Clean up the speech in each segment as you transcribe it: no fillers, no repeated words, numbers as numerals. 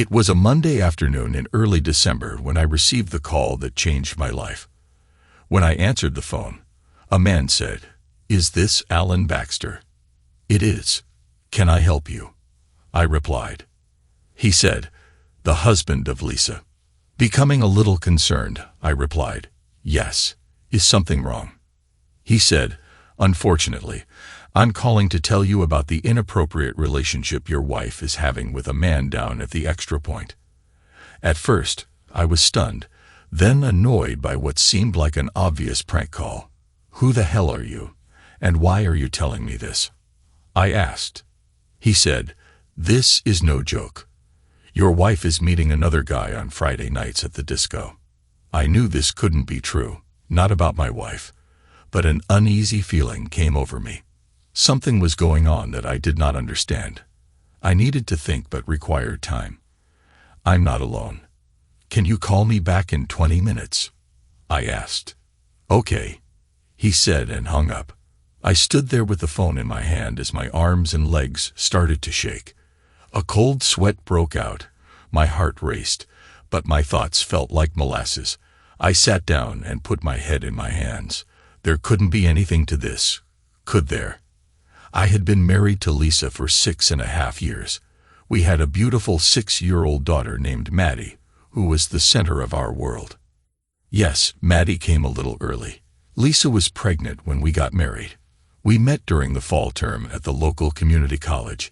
It was a Monday afternoon in early December when I received the call that changed my life. When I answered the phone, a man said, "Is this Alan Baxter?" "It is. Can I help you?" I replied. He said, "The husband of Lisa." Becoming a little concerned, I replied, "Yes. Is something wrong?" He said, "Unfortunately, I'm calling to tell you about the inappropriate relationship your wife is having with a man down at the Extra Point." At first, I was stunned, then annoyed by what seemed like an obvious prank call. "Who the hell are you? And why are you telling me this?" I asked. He said, "This is no joke. Your wife is meeting another guy on Friday nights at the disco." I knew this couldn't be true, not about my wife, but an uneasy feeling came over me. Something was going on that I did not understand. I needed to think but required time. "I'm not alone. Can you call me back in 20 minutes?" I asked. "Okay," he said and hung up. I stood there with the phone in my hand as my arms and legs started to shake. A cold sweat broke out. My heart raced, but my thoughts felt like molasses. I sat down and put my head in my hands. There couldn't be anything to this, could there? I had been married to Lisa for 6.5 years. We had a beautiful 6-year-old daughter named Maddie, who was the center of our world. Yes, Maddie came a little early. Lisa was pregnant when we got married. We met during the fall term at the local community college.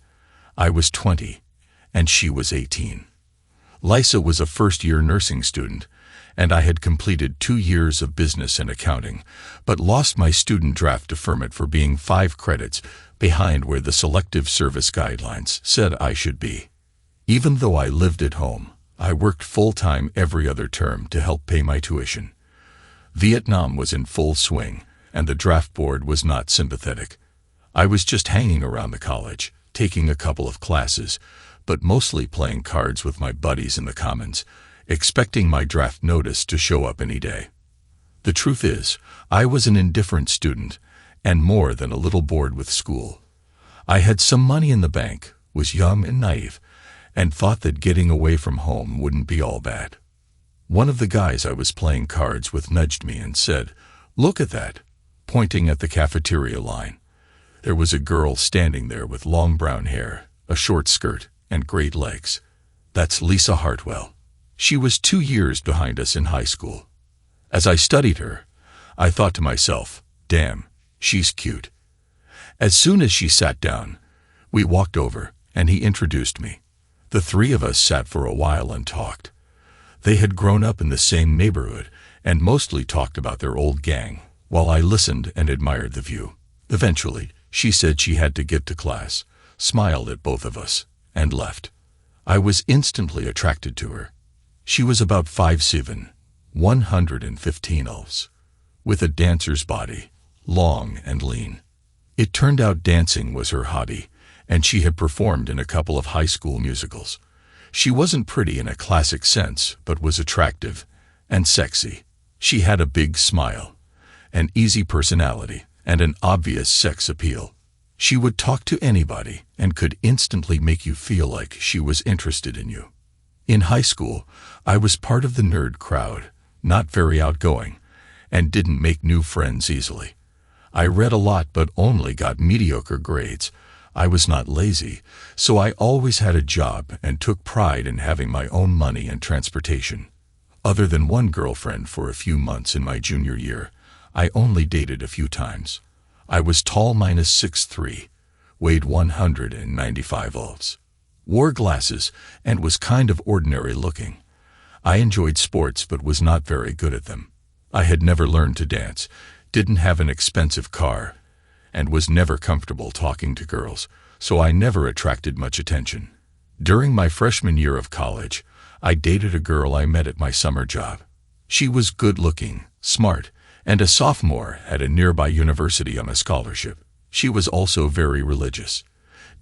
I was 20, and she was 18. Lisa was a first-year nursing student, and I had completed 2 years of business and accounting, but lost my student draft deferment for being 5 credits behind where the selective service guidelines said I should be. Even though I lived at home, I worked full-time every other term to help pay my tuition. Vietnam was in full swing, and the draft board was not sympathetic. I was just hanging around the college, taking a couple of classes, but mostly playing cards with my buddies in the commons, expecting my draft notice to show up any day. The truth is, I was an indifferent student, and more than a little bored with school. I had some money in the bank, was young and naive, and thought that getting away from home wouldn't be all bad. One of the guys I was playing cards with nudged me and said, "Look at that," pointing at the cafeteria line. There was a girl standing there with long brown hair, a short skirt, and great legs. "That's Lisa Hartwell. She was 2 years behind us in high school." As I studied her, I thought to myself, "Damn, she's cute." As soon as she sat down, we walked over, and he introduced me. The 3 of us sat for a while and talked. They had grown up in the same neighborhood and mostly talked about their old gang, while I listened and admired the view. Eventually, she said she had to get to class, smiled at both of us, and left. I was instantly attracted to her. She was about 5'7", 115 elves, with a dancer's body, long and lean. It turned out dancing was her hobby, and she had performed in a couple of high school musicals. She wasn't pretty in a classic sense, but was attractive and sexy. She had a big smile, an easy personality, and an obvious sex appeal. She would talk to anybody and could instantly make you feel like she was interested in you. In high school, I was part of the nerd crowd, not very outgoing, and didn't make new friends easily. I read a lot but only got mediocre grades. I was not lazy, so I always had a job and took pride in having my own money and transportation. Other than one girlfriend for a few months in my junior year, I only dated a few times. I was tall minus 6'3", weighed 195 elves, wore glasses, and was kind of ordinary looking. I enjoyed sports but was not very good at them. I had never learned to dance, didn't have an expensive car, and was never comfortable talking to girls, so I never attracted much attention. During my freshman year of college, I dated a girl I met at my summer job. She was good-looking, smart, and a sophomore at a nearby university on a scholarship. She was also very religious.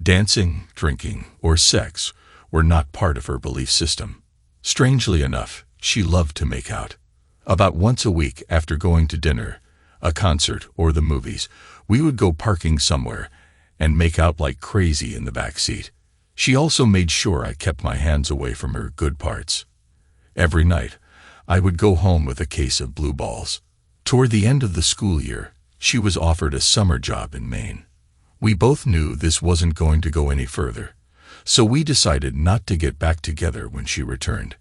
Dancing, drinking, or sex were not part of her belief system. Strangely enough, she loved to make out. About once a week after going to dinner, a concert, or the movies, we would go parking somewhere and make out like crazy in the back seat. She also made sure I kept my hands away from her good parts. Every night, I would go home with a case of blue balls. Toward the end of the school year, she was offered a summer job in Maine. We both knew this wasn't going to go any further, so we decided not to get back together when she returned.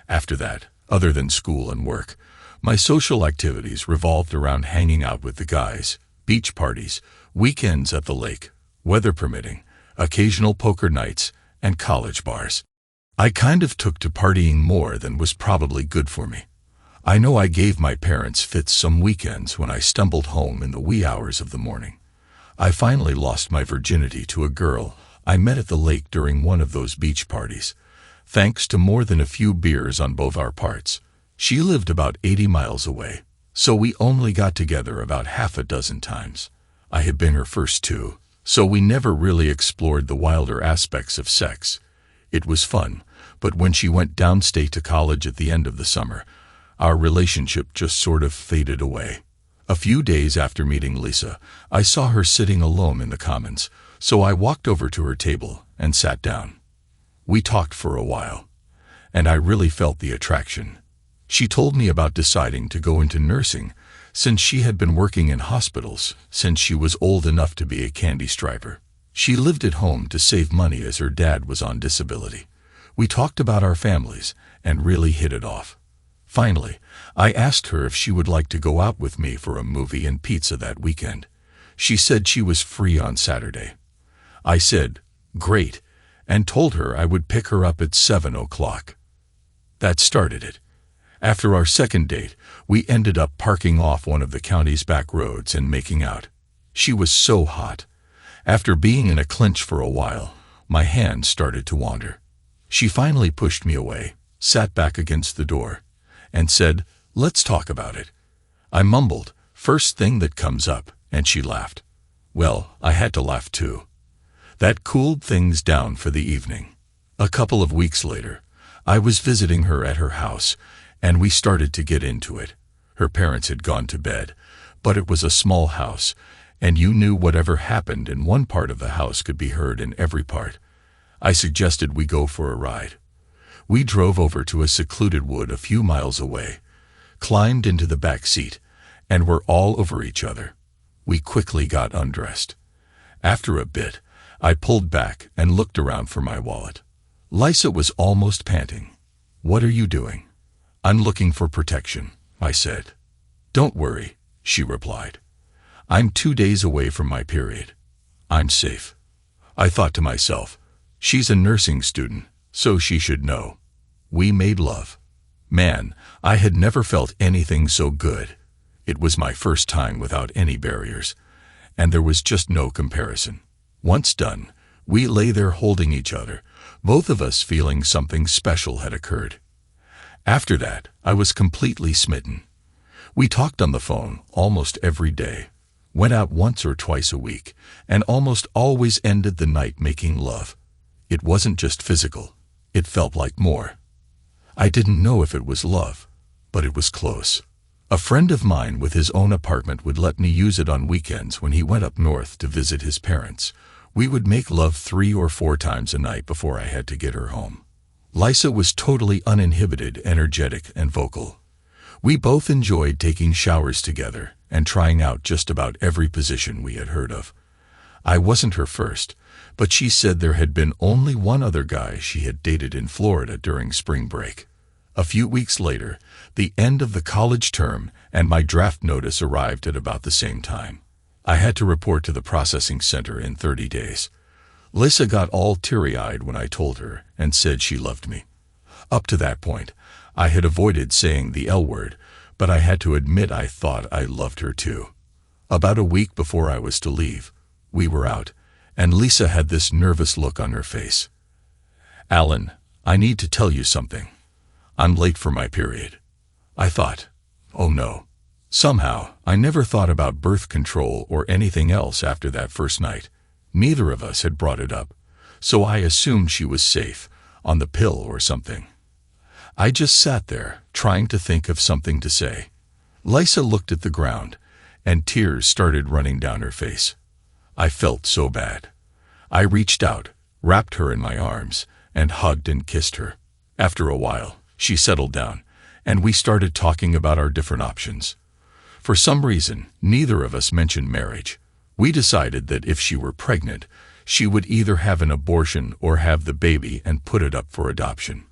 After that, other than school and work, my social activities revolved around hanging out with the guys, beach parties, weekends at the lake, weather permitting, occasional poker nights, and college bars. I kind of took to partying more than was probably good for me. I know I gave my parents fits some weekends when I stumbled home in the wee hours of the morning. I finally lost my virginity to a girl I met at the lake during one of those beach parties, thanks to more than a few beers on both our parts. She lived about 80 miles away, so we only got together about half a dozen times. I had been her first two, so we never really explored the wilder aspects of sex. It was fun, but when she went downstate to college at the end of the summer, our relationship just sort of faded away. A few days after meeting Lisa, I saw her sitting alone in the Commons, so I walked over to her table and sat down. We talked for a while, and I really felt the attraction. She told me about deciding to go into nursing, since she had been working in hospitals since she was old enough to be a candy striper. She lived at home to save money as her dad was on disability. We talked about our families and really hit it off. Finally, I asked her if she would like to go out with me for a movie and pizza that weekend. She said she was free on Saturday. I said, "Great," and told her I would pick her up at 7 o'clock. That started it. After our second date, we ended up parking off one of the county's back roads and making out. She was so hot. After being in a clinch for a while, my hands started to wander. She finally pushed me away, sat back against the door, and said, "Let's talk about it." I mumbled, "First thing that comes up," and she laughed. Well, I had to laugh too. That cooled things down for the evening. A couple of weeks later, I was visiting her at her house, and we started to get into it. Her parents had gone to bed, but it was a small house, and you knew whatever happened in one part of the house could be heard in every part. I suggested we go for a ride. We drove over to a secluded wood a few miles away, climbed into the back seat, and were all over each other. We quickly got undressed. After a bit, I pulled back and looked around for my wallet. Lisa was almost panting. "What are you doing?" "I'm looking for protection," I said. "Don't worry," she replied. "I'm 2 days away from my period. I'm safe." I thought to myself, she's a nursing student, so she should know. We made love. Man, I had never felt anything so good. It was my first time without any barriers, and there was just no comparison. Once done, we lay there holding each other, both of us feeling something special had occurred. After that, I was completely smitten. We talked on the phone almost every day, went out once or twice a week, and almost always ended the night making love. It wasn't just physical, it felt like more. I didn't know if it was love, but it was close. A friend of mine with his own apartment would let me use it on weekends when he went up north to visit his parents. We would make love 3 or 4 times a night before I had to get her home. Lisa was totally uninhibited, energetic, and vocal. We both enjoyed taking showers together and trying out just about every position we had heard of. I wasn't her first, but she said there had been only one other guy she had dated in Florida during spring break. A few weeks later, the end of the college term and my draft notice arrived at about the same time. I had to report to the processing center in 30 days. Lisa got all teary-eyed when I told her and said she loved me. Up to that point, I had avoided saying the L word, but I had to admit I thought I loved her too. About a week before I was to leave, we were out, and Lisa had this nervous look on her face. "Alan, I need to tell you something. I'm late for my period." I thought, oh no. Somehow, I never thought about birth control or anything else after that first night. Neither of us had brought it up, so I assumed she was safe, on the pill or something. I just sat there, trying to think of something to say. Lisa looked at the ground, and tears started running down her face. I felt so bad. I reached out, wrapped her in my arms, and hugged and kissed her. After a while, she settled down, and we started talking about our different options. For some reason, neither of us mentioned marriage. We decided that if she were pregnant, she would either have an abortion or have the baby and put it up for adoption.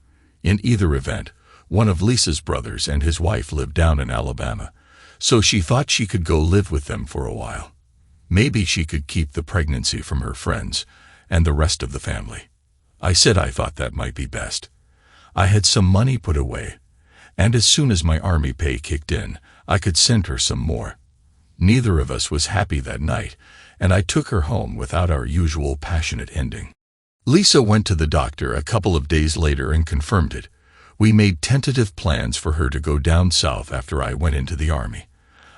In either event, one of Lisa's brothers and his wife lived down in Alabama, so she thought she could go live with them for a while. Maybe she could keep the pregnancy from her friends and the rest of the family. I said I thought that might be best. I had some money put away, and as soon as my army pay kicked in, I could send her some more. Neither of us was happy that night, and I took her home without our usual passionate ending. Lisa went to the doctor a couple of days later and confirmed it. We made tentative plans for her to go down south after I went into the army.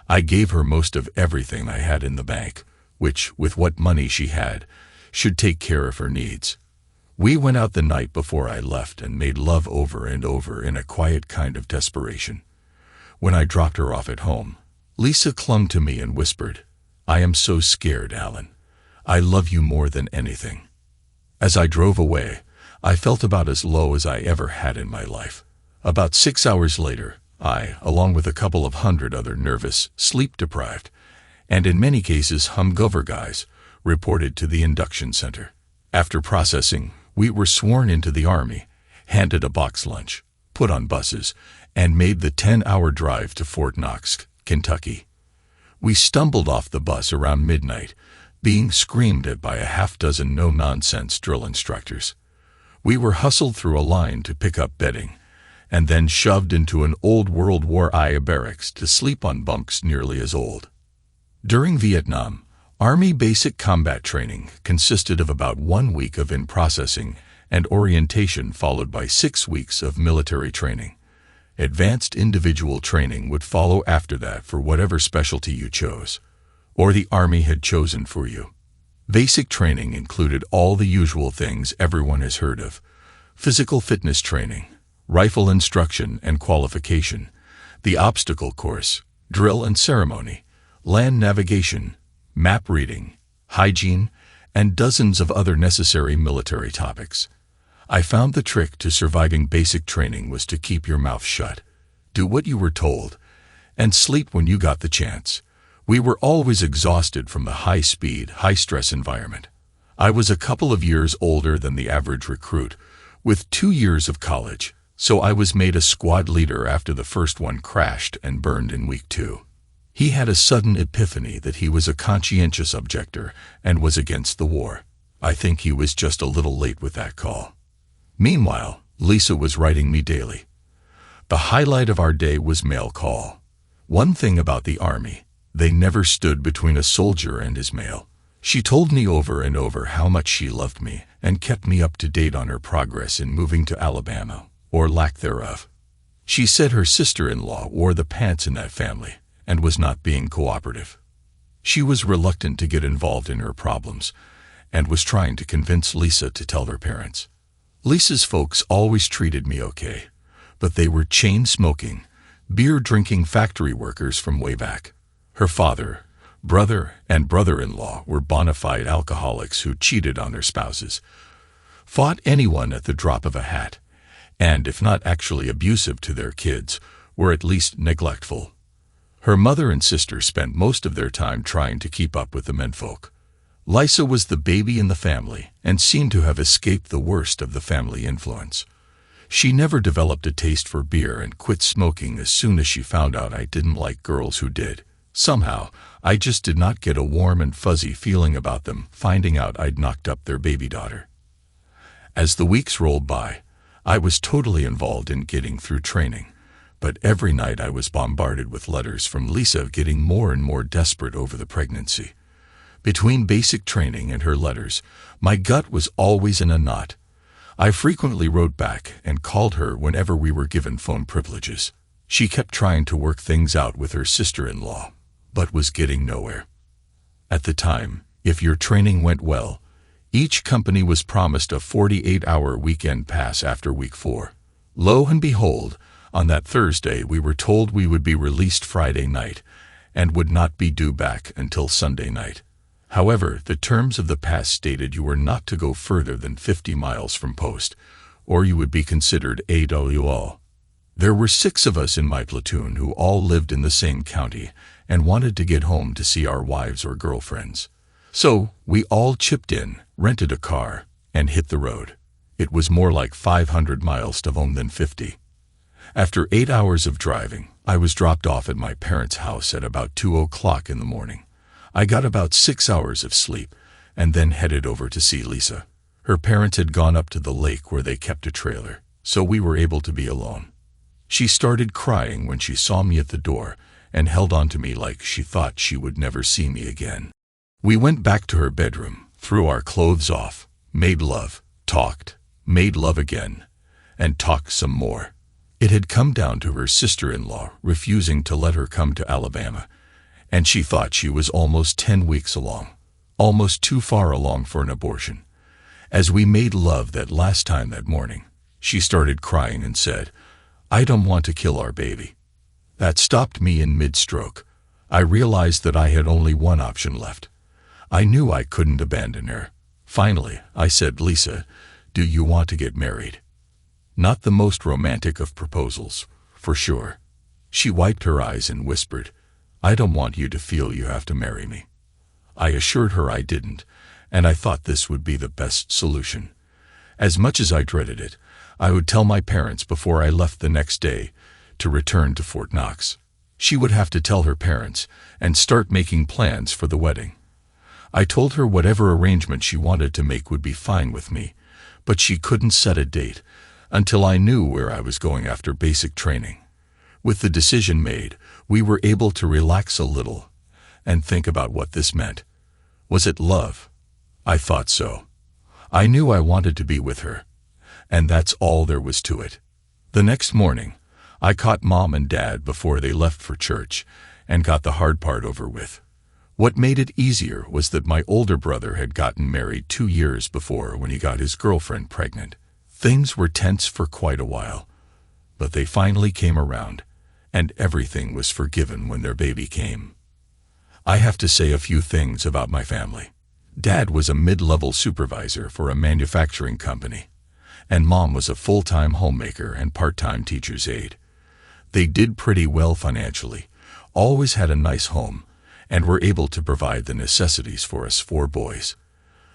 I gave her most of everything I had in the bank, which, with what money she had, should take care of her needs. We went out the night before I left and made love over and over in a quiet kind of desperation. When I dropped her off at home, Lisa clung to me and whispered, "I am so scared, Alan. I love you more than anything." As I drove away, I felt about as low as I ever had in my life. About 6 hours later, I, along with a couple of hundred other nervous, sleep-deprived, and in many cases hungover guys, reported to the induction center. After processing, we were sworn into the army, handed a box lunch, put on buses, and made the 10-hour drive to Fort Knox, Kentucky. We stumbled off the bus around midnight, being screamed at by a half-dozen no-nonsense drill instructors. We were hustled through a line to pick up bedding, and then shoved into an old World War I barracks to sleep on bunks nearly as old. During Vietnam, Army basic combat training consisted of about 1 week of in-processing and orientation followed by 6 weeks of military training. Advanced individual training would follow after that for whatever specialty you chose, or the Army had chosen for you. Basic training included all the usual things everyone has heard of: physical fitness training, rifle instruction and qualification, the obstacle course, drill and ceremony, land navigation, map reading, hygiene, and dozens of other necessary military topics. I found the trick to surviving basic training was to keep your mouth shut, do what you were told, and sleep when you got the chance. We were always exhausted from the high-speed, high-stress environment. I was a couple of years older than the average recruit, with 2 years of college, so I was made a squad leader after the first one crashed and burned in week 2. He had a sudden epiphany that he was a conscientious objector and was against the war. I think he was just a little late with that call. Meanwhile, Lisa was writing me daily. The highlight of our day was mail call. One thing about the Army, they never stood between a soldier and his mail. She told me over and over how much she loved me and kept me up to date on her progress in moving to Alabama, or lack thereof. She said her sister-in-law wore the pants in that family and was not being cooperative. She was reluctant to get involved in her problems and was trying to convince Lisa to tell her parents. Lisa's folks always treated me okay, but they were chain-smoking, beer-drinking factory workers from way back. Her father, brother, and brother-in-law were bona fide alcoholics who cheated on their spouses, fought anyone at the drop of a hat, and, if not actually abusive to their kids, were at least neglectful. Her mother and sister spent most of their time trying to keep up with the menfolk. Lisa was the baby in the family and seemed to have escaped the worst of the family influence. She never developed a taste for beer and quit smoking as soon as she found out I didn't like girls who did. Somehow, I just did not get a warm and fuzzy feeling about them finding out I'd knocked up their baby daughter. As the weeks rolled by, I was totally involved in getting through training, but every night I was bombarded with letters from Lisa getting more and more desperate over the pregnancy. Between basic training and her letters, my gut was always in a knot. I frequently wrote back and called her whenever we were given phone privileges. She kept trying to work things out with her sister-in-law, but was getting nowhere. At the time, if your training went well, each company was promised a 48-hour weekend pass after week 4. Lo and behold, on that Thursday we were told we would be released Friday night and would not be due back until Sunday night. However, the terms of the pass stated you were not to go further than 50 miles from post, or you would be considered AWOL. There were 6 of us in my platoon who all lived in the same county and wanted to get home to see our wives or girlfriends. So we all chipped in, rented a car, and hit the road. It was more like 500 miles to home than 50. After 8 hours of driving, I was dropped off at my parents' house at about 2:00 in the morning. I got about 6 hours of sleep and then headed over to see Lisa. Her parents had gone up to the lake where they kept a trailer, so we were able to be alone. She started crying when she saw me at the door and held on to me like she thought she would never see me again. We went back to her bedroom, threw our clothes off, made love, talked, made love again, and talked some more. It had come down to her sister-in-law refusing to let her come to Alabama, and she thought she was almost 10 weeks along, almost too far along for an abortion. As we made love that last time that morning, she started crying and said, "I don't want to kill our baby." That stopped me in mid-stroke. I realized that I had only one option left. I knew I couldn't abandon her. Finally, I said, "Lisa, do you want to get married?" Not the most romantic of proposals, for sure. She wiped her eyes and whispered, "I don't want you to feel you have to marry me." I assured her I didn't, and I thought this would be the best solution. As much as I dreaded it, I would tell my parents before I left the next day to return to Fort Knox. She would have to tell her parents and start making plans for the wedding. I told her whatever arrangement she wanted to make would be fine with me, but she couldn't set a date until I knew where I was going after basic training. With the decision made, we were able to relax a little and think about what this meant. Was it love? I thought so. I knew I wanted to be with her, and that's all there was to it. The next morning, I caught Mom and Dad before they left for church and got the hard part over with. What made it easier was that my older brother had gotten married 2 years before when he got his girlfriend pregnant. Things were tense for quite a while, but they finally came around, and everything was forgiven when their baby came. I have to say a few things about my family. Dad was a mid-level supervisor for a manufacturing company, and Mom was a full-time homemaker and part-time teacher's aide. They did pretty well financially, always had a nice home, and were able to provide the necessities for us 4 boys.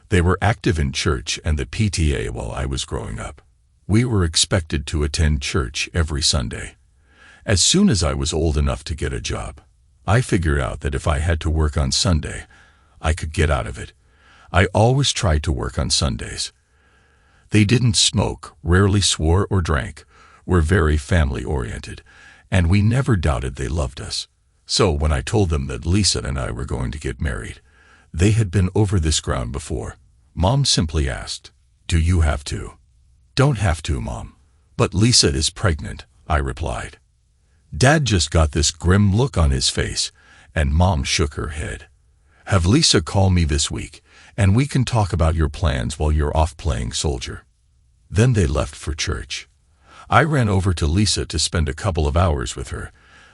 They were active in church and the PTA while I was growing up. We were expected to attend church every Sunday. As soon as I was old enough to get a job, I figured out that if I had to work on Sunday, I could get out of it. I always tried to work on Sundays. They didn't smoke, rarely swore or drank, were very family-oriented, and we never doubted they loved us. So when I told them that Lisa and I were going to get married, they had been over this ground before. Mom simply asked, "Do you have to?" "Don't have to, Mom. But Lisa is pregnant," I replied. Dad just got this grim look on his face, and Mom shook her head. "Have Lisa call me this week, and we can talk about your plans while you're off playing soldier." Then they left for church. I ran over to Lisa to spend a couple of hours with her,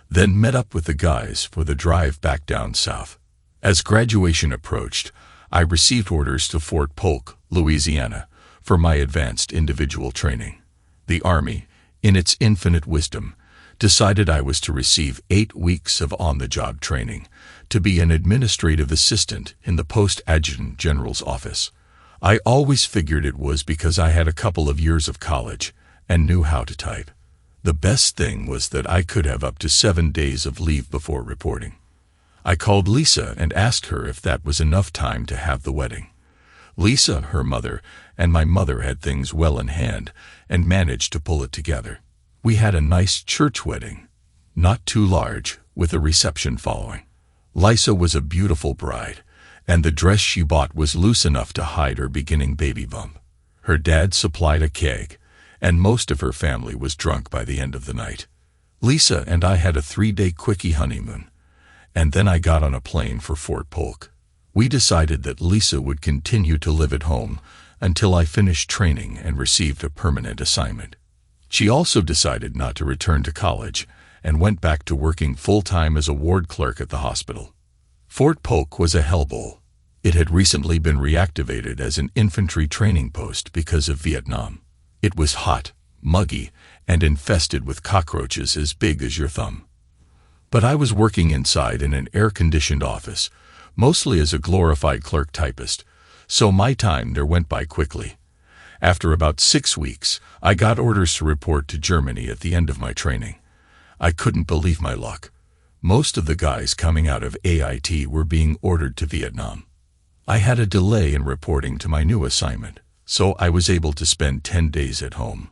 then met up with the guys for the drive back down south. As graduation approached, I received orders to Fort Polk, Louisiana, for my advanced individual training. The Army, in its infinite wisdom, decided I was to receive 8 weeks of on-the-job training to be an administrative assistant in the Post Adjutant General's office. I always figured it was because I had a couple of years of college and knew how to type. The best thing was that I could have up to 7 days of leave before reporting. I called Lisa and asked her if that was enough time to have the wedding. Lisa, her mother, and my mother had things well in hand and managed to pull it together. We had a nice church wedding, not too large, with a reception following. Lisa was a beautiful bride, and the dress she bought was loose enough to hide her beginning baby bump. Her dad supplied a keg, and most of her family was drunk by the end of the night. Lisa and I had a 3-day quickie honeymoon, and then I got on a plane for Fort Polk. We decided that Lisa would continue to live at home until I finished training and received a permanent assignment. She also decided not to return to college and went back to working full-time as a ward clerk at the hospital. Fort Polk was a hellhole. It had recently been reactivated as an infantry training post because of Vietnam. It was hot, muggy, and infested with cockroaches as big as your thumb. But I was working inside in an air-conditioned office, mostly as a glorified clerk typist, so my time there went by quickly. After about 6 weeks, I got orders to report to Germany at the end of my training. I couldn't believe my luck. Most of the guys coming out of AIT were being ordered to Vietnam. I had a delay in reporting to my new assignment, so I was able to spend 10 days at home.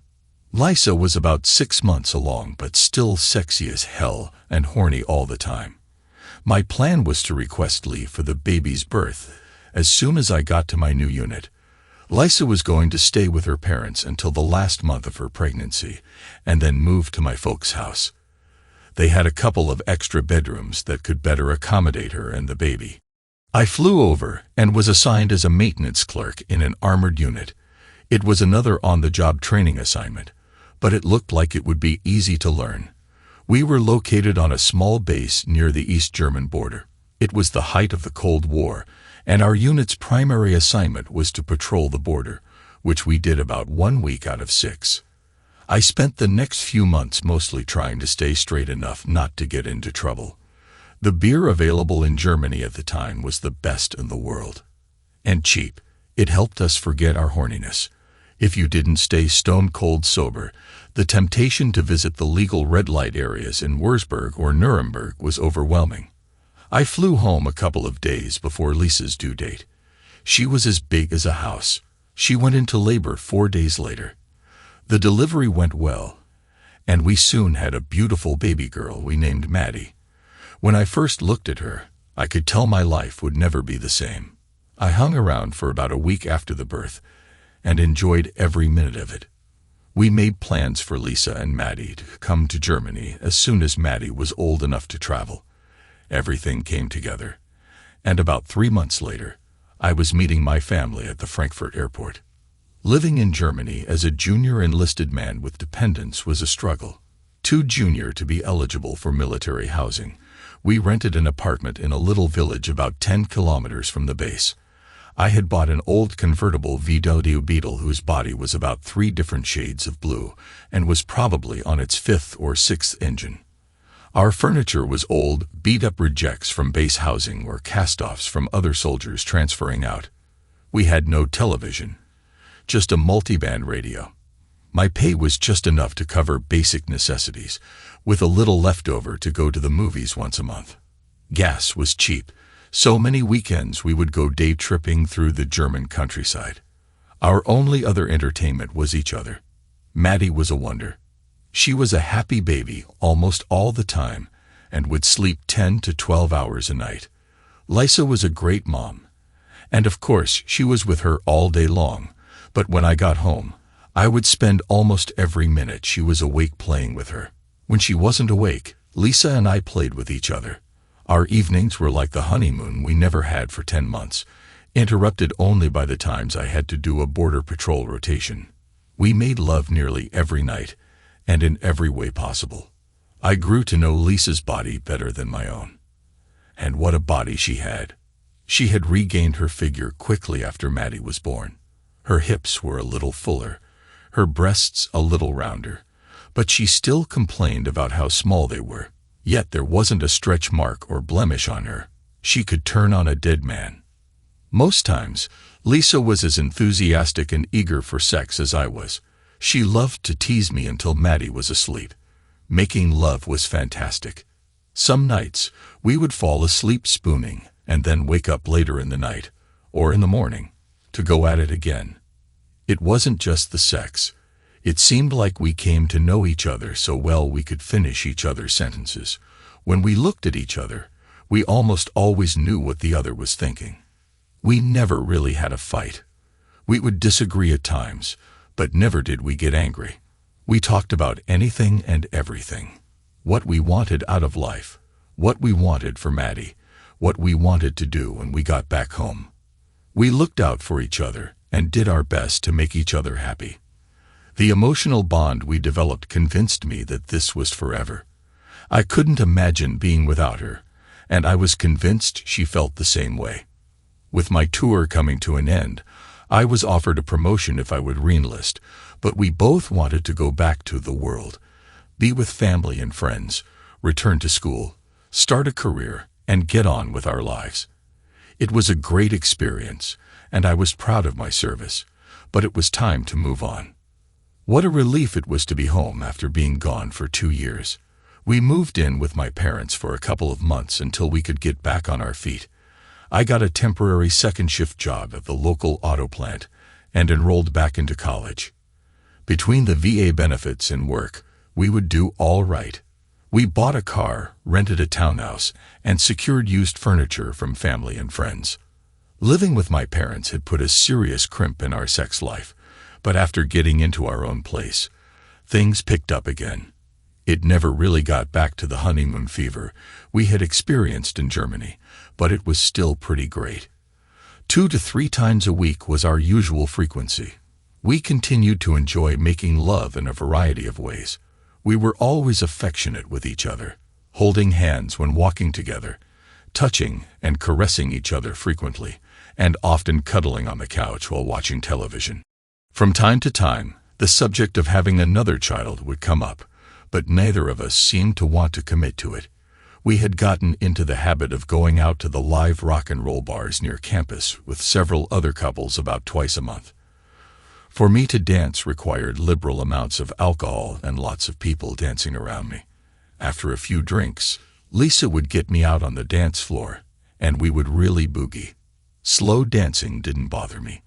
Lisa was about 6 months along, but still sexy as hell and horny all the time. My plan was to request leave for the baby's birth as soon as I got to my new unit. Lisa was going to stay with her parents until the last month of her pregnancy and then move to my folks' house. They had a couple of extra bedrooms that could better accommodate her and the baby. I flew over and was assigned as a maintenance clerk in an armored unit. It was another on-the-job training assignment, but it looked like it would be easy to learn. We were located on a small base near the East German border. It was the height of the Cold War, and our unit's primary assignment was to patrol the border, which we did about 1 week out of 6. I spent the next few months mostly trying to stay straight enough not to get into trouble. The beer available in Germany at the time was the best in the world. And cheap. It helped us forget our horniness. If you didn't stay stone-cold sober, the temptation to visit the legal red light areas in Würzburg or Nuremberg was overwhelming. I flew home a couple of days before Lisa's due date. She was as big as a house. She went into labor 4 days later. The delivery went well, and we soon had a beautiful baby girl we named Maddie. When I first looked at her, I could tell my life would never be the same. I hung around for about a week after the birth and enjoyed every minute of it. We made plans for Lisa and Maddie to come to Germany as soon as Maddie was old enough to travel. Everything came together, and about 3 months later, I was meeting my family at the Frankfurt airport. Living in Germany as a junior enlisted man with dependents was a struggle. Too junior to be eligible for military housing, we rented an apartment in a little village about 10 kilometers from the base. I had bought an old convertible VW Beetle whose body was about 3 different shades of blue and was probably on its 5th or 6th engine. Our furniture was old, beat-up rejects from base housing or cast-offs from other soldiers transferring out. We had no television, just a multiband radio. My pay was just enough to cover basic necessities, with a little left over to go to the movies once a month. Gas was cheap, so many weekends we would go day tripping through the German countryside. Our only other entertainment was each other. Maddie was a wonder. She was a happy baby almost all the time and would sleep 10 to 12 hours a night. Lisa was a great mom, and of course she was with her all day long, but when I got home, I would spend almost every minute she was awake playing with her. When she wasn't awake, Lisa and I played with each other. Our evenings were like the honeymoon we never had for 10 months, interrupted only by the times I had to do a border patrol rotation. We made love nearly every night, and in every way possible. I grew to know Lisa's body better than my own. And what a body she had. She had regained her figure quickly after Maddie was born. Her hips were a little fuller, her breasts a little rounder, but she still complained about how small they were. Yet there wasn't a stretch mark or blemish on her. She could turn on a dead man. Most times, Lisa was as enthusiastic and eager for sex as I was. She loved to tease me until Maddie was asleep. Making love was fantastic. Some nights, we would fall asleep spooning and then wake up later in the night, or in the morning, to go at it again. It wasn't just the sex. It seemed like we came to know each other so well we could finish each other's sentences. When we looked at each other, we almost always knew what the other was thinking. We never really had a fight. We would disagree at times, but never did we get angry. We talked about anything and everything. What we wanted out of life, what we wanted for Maddie, what we wanted to do when we got back home. We looked out for each other and did our best to make each other happy. The emotional bond we developed convinced me that this was forever. I couldn't imagine being without her, and I was convinced she felt the same way. With my tour coming to an end, I was offered a promotion if I would reenlist, but we both wanted to go back to the world, be with family and friends, return to school, start a career, and get on with our lives. It was a great experience, and I was proud of my service, but it was time to move on. What a relief it was to be home after being gone for 2 years. We moved in with my parents for a couple of months until we could get back on our feet. I got a temporary second-shift job at the local auto plant and enrolled back into college. Between the VA benefits and work, we would do all right. We bought a car, rented a townhouse, and secured used furniture from family and friends. Living with my parents had put a serious crimp in our sex life, but after getting into our own place, things picked up again. It never really got back to the honeymoon fever we had experienced in Germany, but it was still pretty great. 2 to 3 times a week was our usual frequency. We continued to enjoy making love in a variety of ways. We were always affectionate with each other, holding hands when walking together, touching and caressing each other frequently, and often cuddling on the couch while watching television. From time to time, the subject of having another child would come up, but neither of us seemed to want to commit to it. We had gotten into the habit of going out to the live rock and roll bars near campus with several other couples about twice a month. For me to dance required liberal amounts of alcohol and lots of people dancing around me. After a few drinks, Lisa would get me out on the dance floor, and we would really boogie. Slow dancing didn't bother me.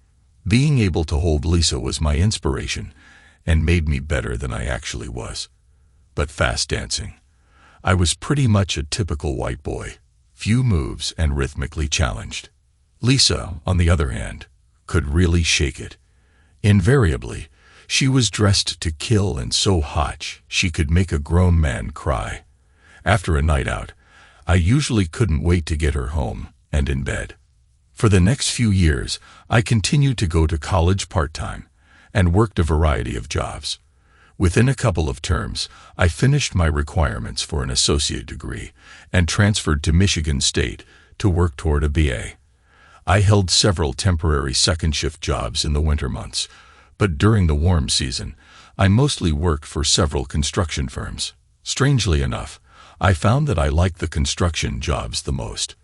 Being able to hold Lisa was my inspiration and made me better than I actually was. But fast dancing, I was pretty much a typical white boy, few moves and rhythmically challenged. Lisa, on the other hand, could really shake it. Invariably, she was dressed to kill and so hot she could make a grown man cry. After a night out, I usually couldn't wait to get her home and in bed. For the next few years, I continued to go to college part-time and worked a variety of jobs. Within a couple of terms, I finished my requirements for an associate degree and transferred to Michigan State to work toward a BA. I held several temporary second-shift jobs in the winter months, but during the warm season, I mostly worked for several construction firms. Strangely enough, I found that I liked the construction jobs the most.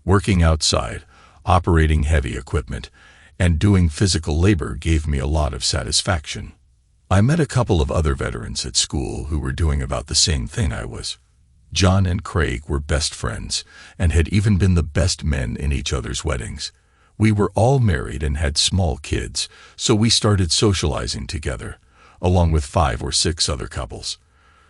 Working outside, operating heavy equipment, and doing physical labor gave me a lot of satisfaction. I met a couple of other veterans at school who were doing about the same thing I was. John and Craig were best friends and had even been the best men in each other's weddings. We were all married and had small kids, so we started socializing together, along with 5 or 6 other couples.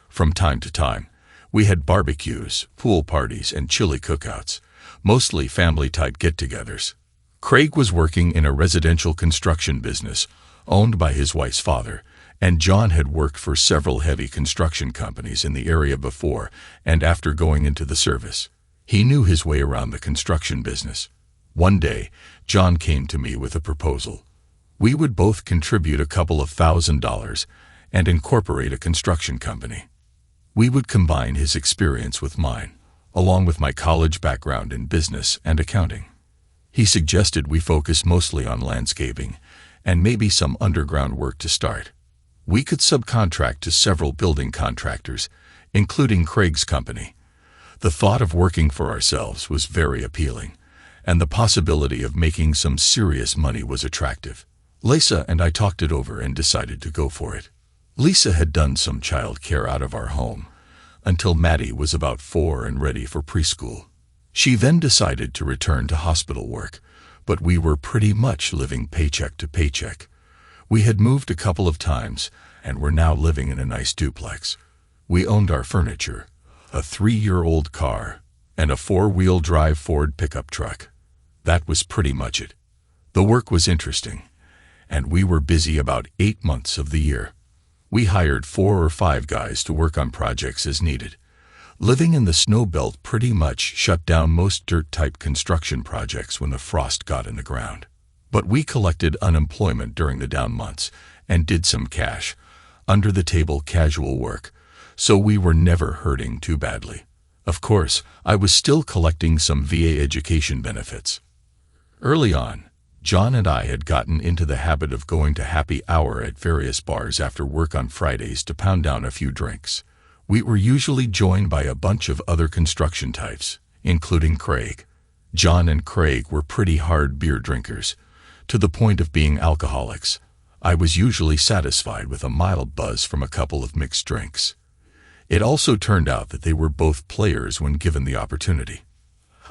From time to time, we had barbecues, pool parties, and chili cookouts, mostly family-type get-togethers. Craig was working in a residential construction business owned by his wife's father, and John had worked for several heavy construction companies in the area before and after going into the service. He knew his way around the construction business. One day, John came to me with a proposal. We would both contribute a couple of $1,000s and incorporate a construction company. We would combine his experience with mine, along with my college background in business and accounting. He suggested we focus mostly on landscaping and maybe some underground work to start. We could subcontract to several building contractors, including Craig's company. The thought of working for ourselves was very appealing, and the possibility of making some serious money was attractive. Lisa and I talked it over and decided to go for it. Lisa had done some child care out of our home until Maddie was about 4 and ready for preschool. She then decided to return to hospital work, but we were pretty much living paycheck to paycheck. We had moved a couple of times and were now living in a nice duplex. We owned our furniture, a 3-year-old car, and a 4-wheel drive Ford pickup truck. That was pretty much it. The work was interesting, and we were busy about 8 months of the year. We hired 4 or 5 guys to work on projects as needed. Living in the snow belt pretty much shut down most dirt-type construction projects when the frost got in the ground. But we collected unemployment during the down months and did some cash, under-the-table casual work, so we were never hurting too badly. Of course, I was still collecting some VA education benefits. Early on, John and I had gotten into the habit of going to happy hour at various bars after work on Fridays to pound down a few drinks. We were usually joined by a bunch of other construction types, including Craig. John and Craig were pretty hard beer drinkers, to the point of being alcoholics. I was usually satisfied with a mild buzz from a couple of mixed drinks. It also turned out that they were both players when given the opportunity.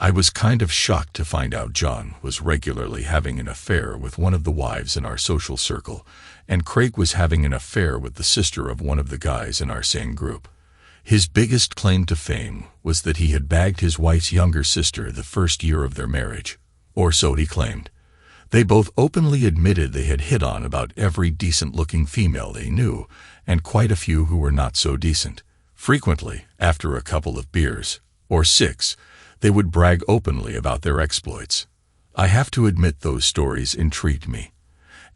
I was kind of shocked to find out John was regularly having an affair with one of the wives in our social circle, and Craig was having an affair with the sister of one of the guys in our same group. His biggest claim to fame was that he had bagged his wife's younger sister the first year of their marriage, or so he claimed. They both openly admitted they had hit on about every decent-looking female they knew, and quite a few who were not so decent. Frequently, after a couple of beers, or 6, they would brag openly about their exploits. I have to admit those stories intrigued me,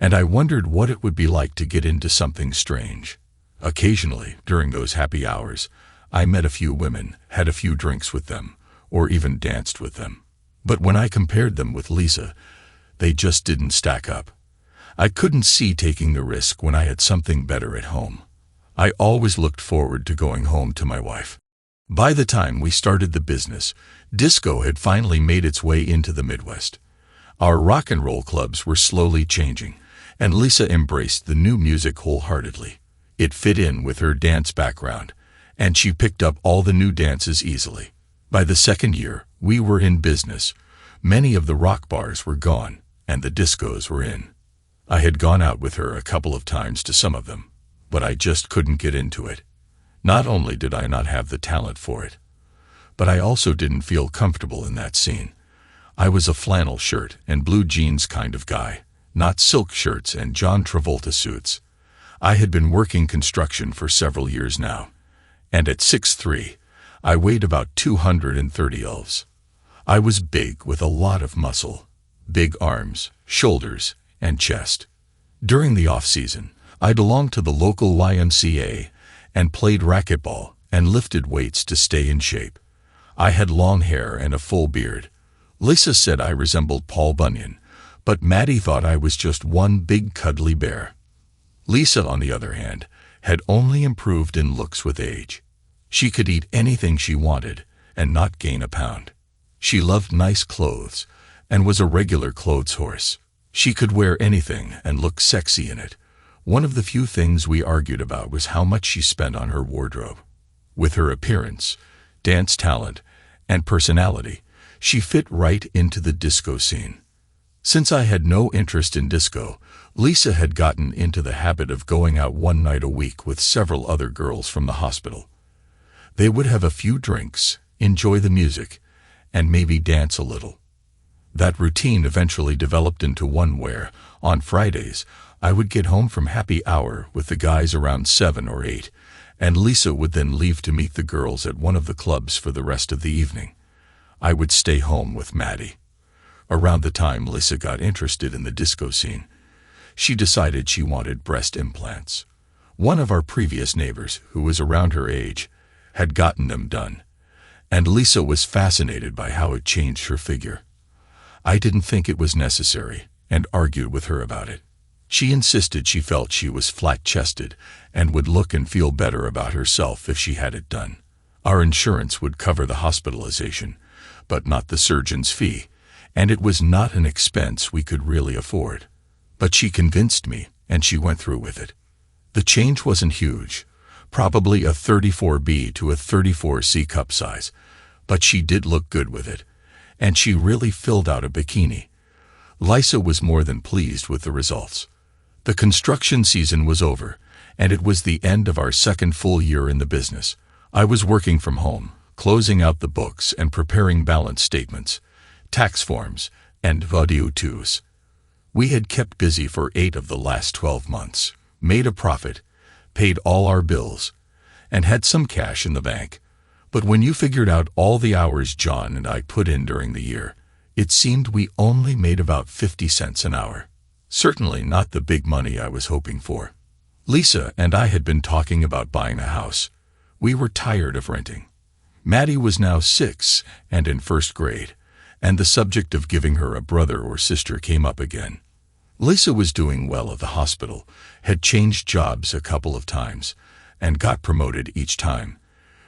and I wondered what it would be like to get into something strange. Occasionally, during those happy hours, I met a few women, had a few drinks with them, or even danced with them. But when I compared them with Lisa, they just didn't stack up. I couldn't see taking the risk when I had something better at home. I always looked forward to going home to my wife. By the time we started the business, disco had finally made its way into the Midwest. Our rock and roll clubs were slowly changing, and Lisa embraced the new music wholeheartedly. It fit in with her dance background, and she picked up all the new dances easily. By the second year, we were in business. Many of the rock bars were gone, and the discos were in. I had gone out with her a couple of times to some of them, but I just couldn't get into it. Not only did I not have the talent for it, but I also didn't feel comfortable in that scene. I was a flannel shirt and blue jeans kind of guy, not silk shirts and John Travolta suits. I had been working construction for several years now, and at 6'3", I weighed about 230 elves. I was big with a lot of muscle, big arms, shoulders, and chest. During the off-season, I belonged to the local YMCA and played racquetball and lifted weights to stay in shape. I had long hair and a full beard. Lisa said I resembled Paul Bunyan, but Maddie thought I was just one big cuddly bear. Lisa, on the other hand, had only improved in looks with age. She could eat anything she wanted and not gain a pound. She loved nice clothes and was a regular clothes horse. She could wear anything and look sexy in it. One of the few things we argued about was how much she spent on her wardrobe. With her appearance, dance talent, and personality, she fit right into the disco scene. Since I had no interest in disco, Lisa had gotten into the habit of going out one night a week with several other girls from the hospital. They would have a few drinks, enjoy the music, and maybe dance a little. That routine eventually developed into one where, on Fridays, I would get home from happy hour with the guys around 7 or 8, and Lisa would then leave to meet the girls at one of the clubs for the rest of the evening. I would stay home with Maddie. Around the time Lisa got interested in the disco scene, she decided she wanted breast implants. One of our previous neighbors, who was around her age, had gotten them done, and Lisa was fascinated by how it changed her figure. I didn't think it was necessary, and argued with her about it. She insisted she felt she was flat-chested and would look and feel better about herself if she had it done. Our insurance would cover the hospitalization, but not the surgeon's fee, and it was not an expense we could really afford. But she convinced me, and she went through with it. The change wasn't huge, probably a 34B to a 34C cup size, but she did look good with it, and she really filled out a bikini. Lisa was more than pleased with the results. The construction season was over, and it was the end of our second full year in the business. I was working from home, closing out the books and preparing balance statements, tax forms, and W-2s. We had kept busy for 8 of the last 12 months, made a profit, paid all our bills, and had some cash in the bank. But when you figured out all the hours John and I put in during the year, it seemed we only made about 50 cents an hour. Certainly not the big money I was hoping for. Lisa and I had been talking about buying a house. We were tired of renting. Maddie was now 6 and in first grade, and the subject of giving her a brother or sister came up again. Lisa was doing well at the hospital, had changed jobs a couple of times, and got promoted each time,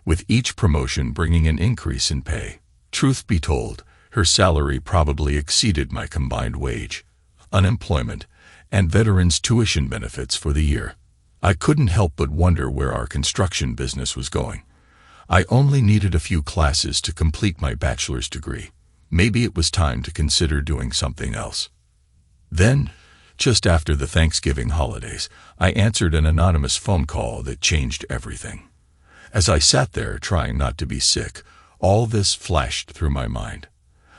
with each promotion bringing an increase in pay. Truth be told, her salary probably exceeded my combined wage, unemployment, and veterans' tuition benefits for the year. I couldn't help but wonder where our construction business was going. I only needed a few classes to complete my bachelor's degree. Maybe it was time to consider doing something else. Then, just after the Thanksgiving holidays, I answered an anonymous phone call that changed everything. As I sat there trying not to be sick, all this flashed through my mind.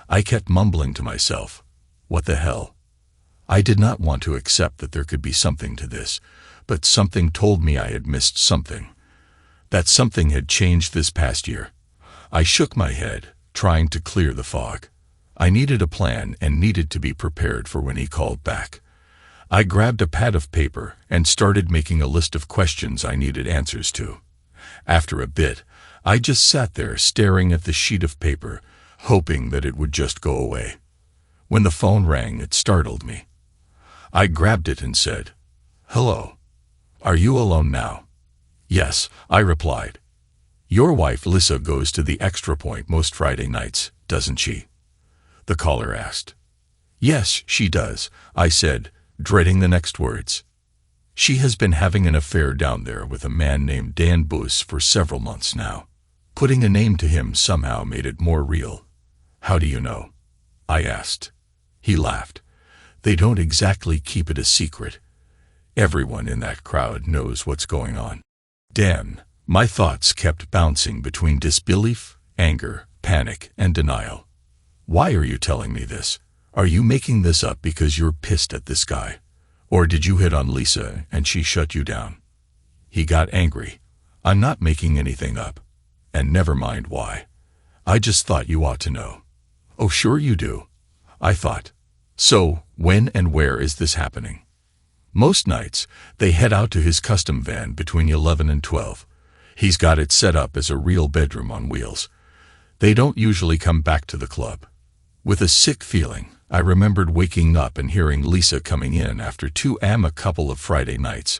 I kept mumbling to myself, "What the hell?" I did not want to accept that there could be something to this, but something told me I had missed something. That something had changed this past year. I shook my head, trying to clear the fog. I needed a plan and needed to be prepared for when he called back. I grabbed a pad of paper and started making a list of questions I needed answers to. After a bit, I just sat there staring at the sheet of paper, hoping that it would just go away. When the phone rang, it startled me. I grabbed it and said, "Hello. Are you alone now?" "Yes," I replied. "Your wife Lisa goes to the Extra Point most Friday nights, doesn't she?" The caller asked. "Yes, she does," I said, dreading the next words. "She has been having an affair down there with a man named Dan Boos for several months now." Putting a name to him somehow made it more real. "How do you know?" I asked. He laughed. "They don't exactly keep it a secret. Everyone in that crowd knows what's going on." Dan, my thoughts kept bouncing between disbelief, anger, panic, and denial. "Why are you telling me this? Are you making this up because you're pissed at this guy? Or did you hit on Lisa and she shut you down?" He got angry. "I'm not making anything up. And never mind why. I just thought you ought to know." "Oh, sure you do," I thought. "So, when and where is this happening?" "Most nights, they head out to his custom van between 11 and 12. He's got it set up as a real bedroom on wheels. They don't usually come back to the club." With a sick feeling, I remembered waking up and hearing Lisa coming in after 2 a.m. a couple of Friday nights.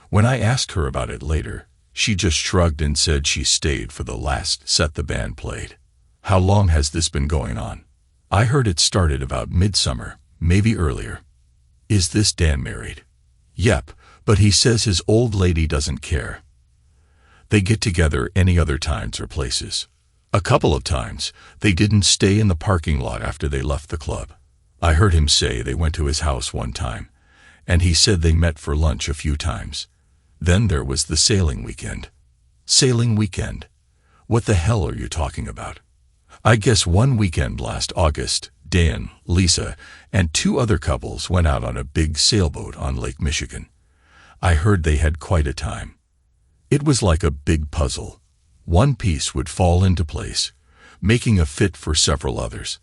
When I asked her about it later, she just shrugged and said she stayed for the last set the band played. "How long has this been going on?" "I heard it started about midsummer, maybe earlier." "Is this Dan married?" "Yep, but he says his old lady doesn't care. They get together any other times or places. A couple of times, they didn't stay in the parking lot after they left the club. I heard him say they went to his house one time, and he said they met for lunch a few times. Then there was the sailing weekend." "Sailing weekend? What the hell are you talking about?" "I guess one weekend last August, Dan, Lisa, and 2 other couples went out on a big sailboat on Lake Michigan. I heard they had quite a time. It was like a big puzzle. One piece would fall into place, making a fit for several others.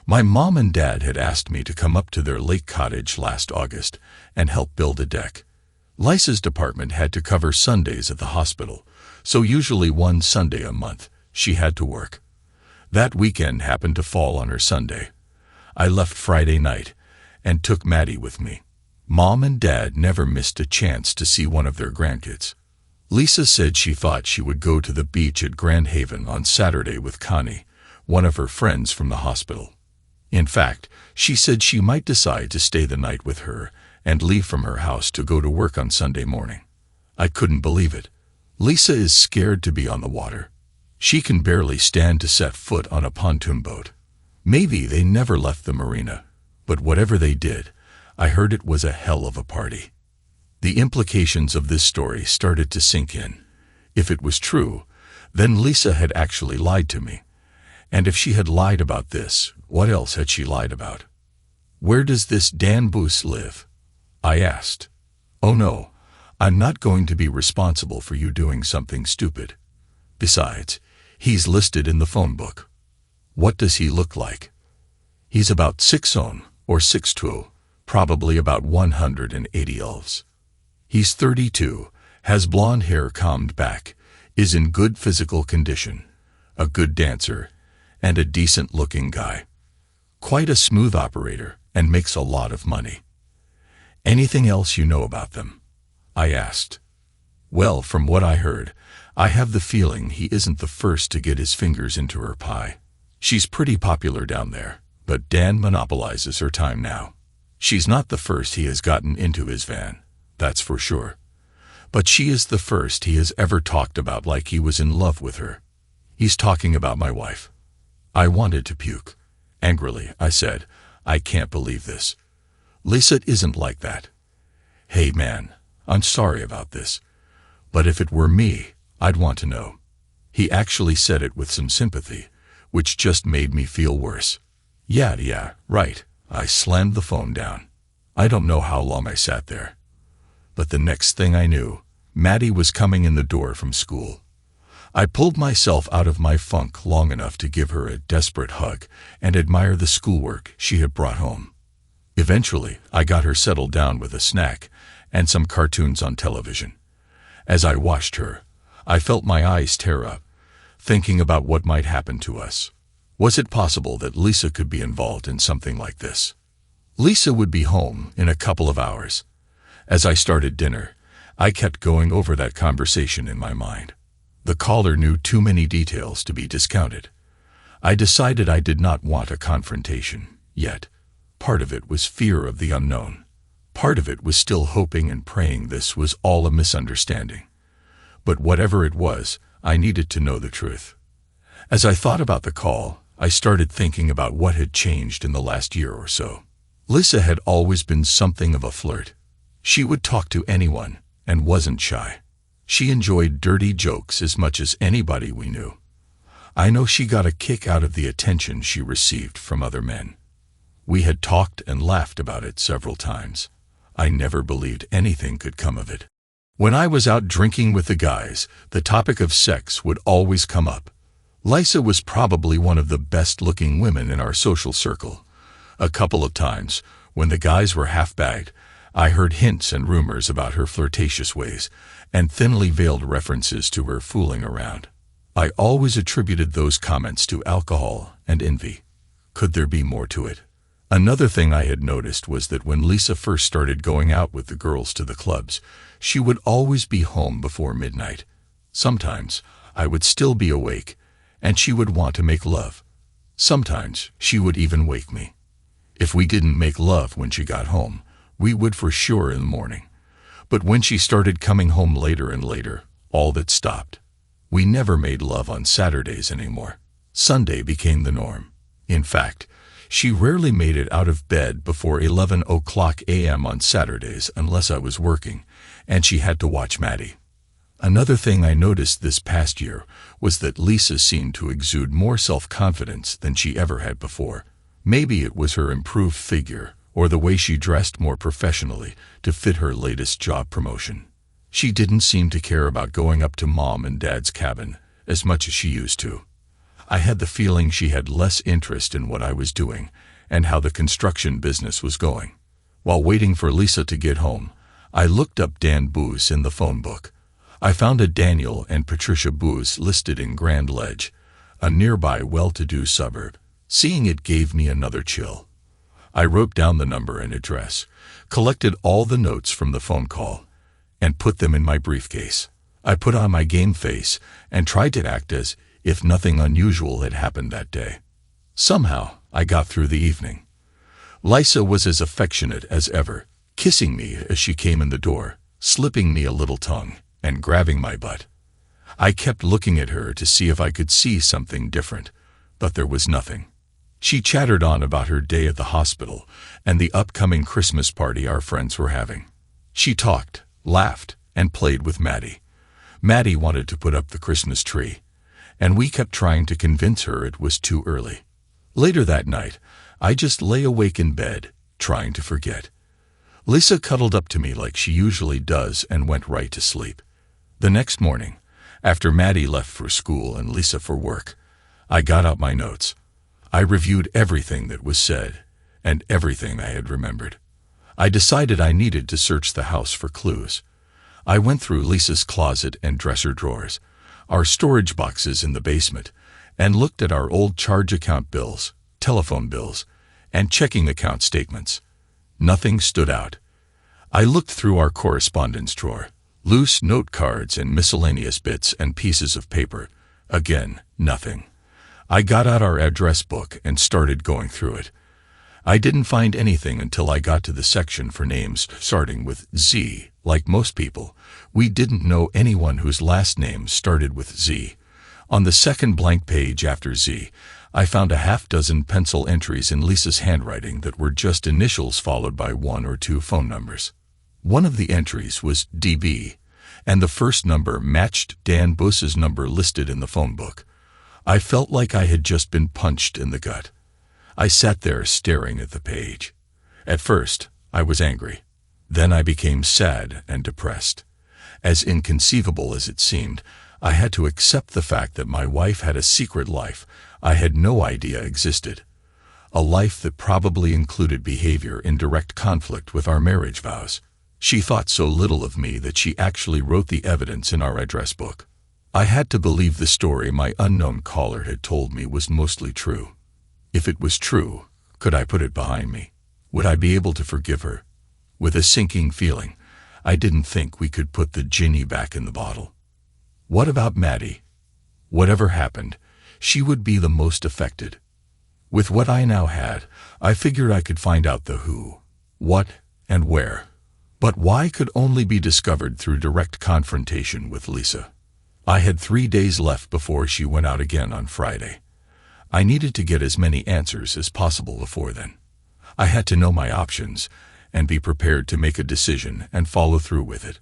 My mom and dad had asked me to come up to their lake cottage last August and help build a deck. Lisa's department had to cover Sundays at the hospital, so usually one Sunday a month, she had to work. That weekend happened to fall on her Sunday. I left Friday night and took Maddie with me. Mom and Dad never missed a chance to see one of their grandkids. Lisa said she thought she would go to the beach at Grand Haven on Saturday with Connie, one of her friends from the hospital. In fact, she said she might decide to stay the night with her and leave from her house to go to work on Sunday morning. I couldn't believe it. Lisa is scared to be on the water. She can barely stand to set foot on a pontoon boat. Maybe they never left the marina, but whatever they did, I heard it was a hell of a party. The implications of this story started to sink in. If it was true, then Lisa had actually lied to me. And if she had lied about this, what else had she lied about? "Where does this Dan Boos live?" I asked. "Oh no, I'm not going to be responsible for you doing something stupid. Besides, he's listed in the phone book." "What does he look like?" "He's about 6'1" or 6'2", probably about 180 elves. He's 32, has blonde hair combed back, is in good physical condition, a good dancer, and a decent-looking guy. Quite a smooth operator and makes a lot of money. Anything else you know about them? I asked. Well, from what I heard, I have the feeling he isn't the first to get his fingers into her pie. She's pretty popular down there, but Dan monopolizes her time now. She's not the first he has gotten into his van, that's for sure. But she is the first he has ever talked about like he was in love with her. He's talking about my wife. I wanted to puke. Angrily, I said, I can't believe this. Lisa isn't like that. Hey man, I'm sorry about this. But if it were me, I'd want to know. He actually said it with some sympathy, which just made me feel worse. Yeah, right. I slammed the phone down. I don't know how long I sat there. But the next thing I knew, Maddie was coming in the door from school. I pulled myself out of my funk long enough to give her a desperate hug and admire the schoolwork she had brought home. Eventually, I got her settled down with a snack and some cartoons on television. As I watched her, I felt my eyes tear up, thinking about what might happen to us. Was it possible that Lisa could be involved in something like this? Lisa would be home in a couple of hours. As I started dinner, I kept going over that conversation in my mind. The caller knew too many details to be discounted. I decided I did not want a confrontation, yet. Part of it was fear of the unknown. Part of it was still hoping and praying this was all a misunderstanding. But whatever it was, I needed to know the truth. As I thought about the call, I started thinking about what had changed in the last year or so. Lisa had always been something of a flirt. She would talk to anyone and wasn't shy. She enjoyed dirty jokes as much as anybody we knew. I know she got a kick out of the attention she received from other men. We had talked and laughed about it several times. I never believed anything could come of it. When I was out drinking with the guys, the topic of sex would always come up. Lisa was probably one of the best-looking women in our social circle. A couple of times, when the guys were half-bagged, I heard hints and rumors about her flirtatious ways and thinly veiled references to her fooling around. I always attributed those comments to alcohol and envy. Could there be more to it? Another thing I had noticed was that when Lisa first started going out with the girls to the clubs, she would always be home before midnight. Sometimes I would still be awake, and she would want to make love. Sometimes she would even wake me. If we didn't make love when she got home, we would for sure in the morning. But when she started coming home later and later, all that stopped. We never made love on Saturdays anymore. Sunday became the norm. In fact, she rarely made it out of bed before 11 o'clock a.m. on Saturdays unless I was working, and she had to watch Maddie. Another thing I noticed this past year was that Lisa seemed to exude more self-confidence than she ever had before. Maybe it was her improved figure or the way she dressed more professionally to fit her latest job promotion. She didn't seem to care about going up to Mom and Dad's cabin as much as she used to. I had the feeling she had less interest in what I was doing and how the construction business was going. While waiting for Lisa to get home, I looked up Dan Booz in the phone book. I found a Daniel and Patricia Booz listed in Grand Ledge, a nearby well-to-do suburb. Seeing it gave me another chill. I wrote down the number and address, collected all the notes from the phone call, and put them in my briefcase. I put on my game face and tried to act as if nothing unusual had happened that day. Somehow, I got through the evening. Lisa was as affectionate as ever, kissing me as she came in the door, slipping me a little tongue, and grabbing my butt. I kept looking at her to see if I could see something different, but there was nothing. She chattered on about her day at the hospital and the upcoming Christmas party our friends were having. She talked, laughed, and played with Maddie. Maddie wanted to put up the Christmas tree, and we kept trying to convince her it was too early. Later that night, I just lay awake in bed, trying to forget. Lisa cuddled up to me like she usually does and went right to sleep. The next morning, after Maddie left for school and Lisa for work, I got out my notes. I reviewed everything that was said and everything I had remembered. I decided I needed to search the house for clues. I went through Lisa's closet and dresser drawers, our storage boxes in the basement, and looked at our old charge account bills, telephone bills, and checking account statements. Nothing stood out. I looked through our correspondence drawer, loose note cards and miscellaneous bits and pieces of paper. Again, nothing. I got out our address book and started going through it. I didn't find anything until I got to the section for names starting with Z. Like most people, we didn't know anyone whose last name started with Z. On the second blank page after Z, I found a half-dozen pencil entries in Lisa's handwriting that were just initials followed by 1 or 2 phone numbers. One of the entries was DB, and the first number matched Dan Bus's number listed in the phone book. I felt like I had just been punched in the gut. I sat there staring at the page. At first, I was angry. Then I became sad and depressed. As inconceivable as it seemed, I had to accept the fact that my wife had a secret life I had no idea existed. A life that probably included behavior in direct conflict with our marriage vows. She thought so little of me that she actually wrote the evidence in our address book. I had to believe the story my unknown caller had told me was mostly true. If it was true, could I put it behind me? Would I be able to forgive her? With a sinking feeling, I didn't think we could put the genie back in the bottle. What about Maddie? Whatever happened, she would be the most affected. With what I now had, I figured I could find out the who, what, and where. But why could only be discovered through direct confrontation with Lisa. I had 3 days left before she went out again on Friday. I needed to get as many answers as possible before then. I had to know my options and be prepared to make a decision and follow through with it.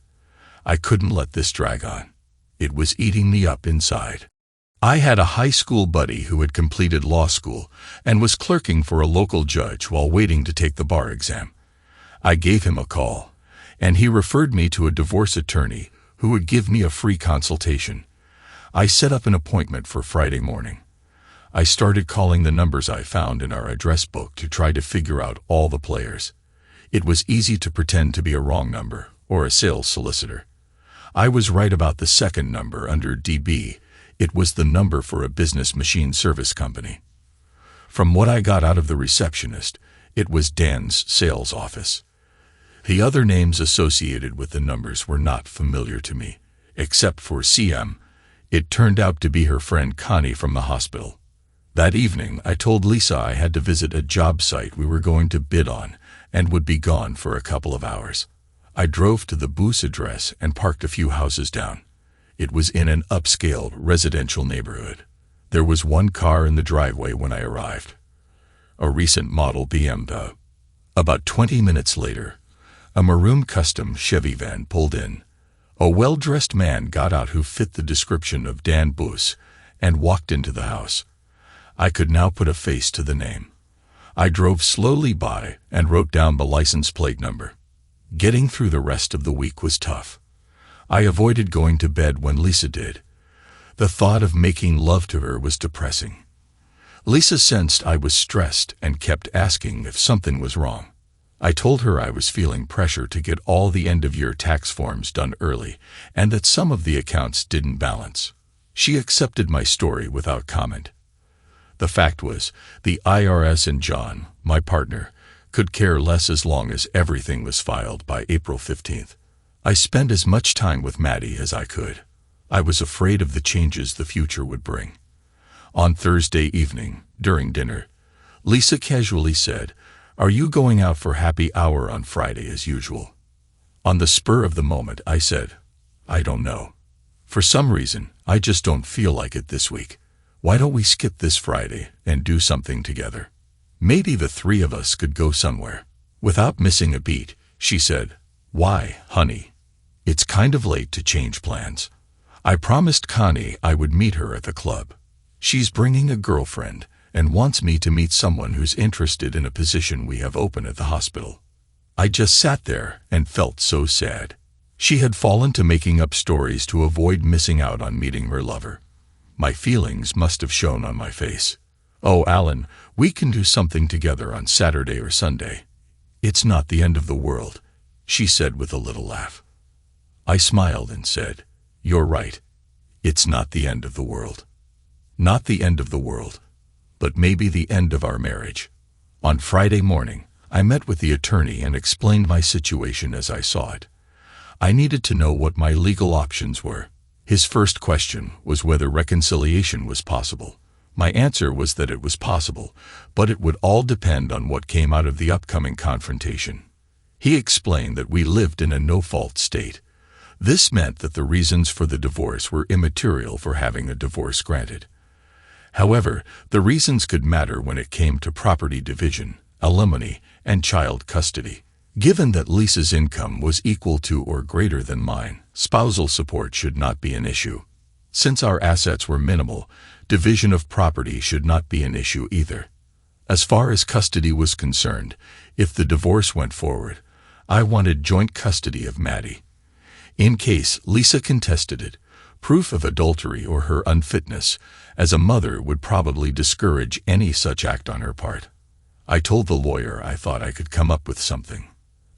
I couldn't let this drag on. It was eating me up inside. I had a high school buddy who had completed law school and was clerking for a local judge while waiting to take the bar exam. I gave him a call, and he referred me to a divorce attorney who would give me a free consultation. I set up an appointment for Friday morning. I started calling the numbers I found in our address book to try to figure out all the players. It was easy to pretend to be a wrong number or a sales solicitor. I was right about the second number under DB. It was the number for a business machine service company. From what I got out of the receptionist, it was Dan's sales office. The other names associated with the numbers were not familiar to me, except for CM. It turned out to be her friend Connie from the hospital. That evening, I told Lisa I had to visit a job site we were going to bid on and would be gone for a couple of hours. I drove to the Bus address and parked a few houses down. It was in an upscale residential neighborhood. There was one car in the driveway when I arrived. A recent model BMW. About 20 minutes later, a maroon custom Chevy van pulled in. A well-dressed man got out who fit the description of Dan Bus and walked into the house. I could now put a face to the name. I drove slowly by and wrote down the license plate number. Getting through the rest of the week was tough. I avoided going to bed when Lisa did. The thought of making love to her was depressing. Lisa sensed I was stressed and kept asking if something was wrong. I told her I was feeling pressure to get all the end-of-year tax forms done early and that some of the accounts didn't balance. She accepted my story without comment. The fact was, the IRS and John, my partner, could care less as long as everything was filed by April 15th. I spent as much time with Maddie as I could. I was afraid of the changes the future would bring. On Thursday evening, during dinner, Lisa casually said, "Are you going out for happy hour on Friday as usual?" On the spur of the moment, I said, "I don't know. For some reason, I just don't feel like it this week. Why don't we skip this Friday and do something together? Maybe the 3 of us could go somewhere." Without missing a beat, she said, "Why, honey? It's kind of late to change plans. I promised Connie I would meet her at the club. She's bringing a girlfriend and wants me to meet someone who's interested in a position we have open at the hospital." I just sat there and felt so sad. She had fallen to making up stories to avoid missing out on meeting her lover. My feelings must have shown on my face. "Oh, Alan, we can do something together on Saturday or Sunday. It's not the end of the world," she said with a little laugh. I smiled and said, "You're right. It's not the end of the world. Not the end of the world, but maybe the end of our marriage." On Friday morning, I met with the attorney and explained my situation as I saw it. I needed to know what my legal options were. His first question was whether reconciliation was possible. My answer was that it was possible, but it would all depend on what came out of the upcoming confrontation. He explained that we lived in a no-fault state. This meant that the reasons for the divorce were immaterial for having a divorce granted. However, the reasons could matter when it came to property division, alimony, and child custody. Given that Lisa's income was equal to or greater than mine, spousal support should not be an issue. Since our assets were minimal, division of property should not be an issue either. As far as custody was concerned, if the divorce went forward, I wanted joint custody of Maddie. In case Lisa contested it, proof of adultery or her unfitness as a mother would probably discourage any such act on her part. I told the lawyer I thought I could come up with something.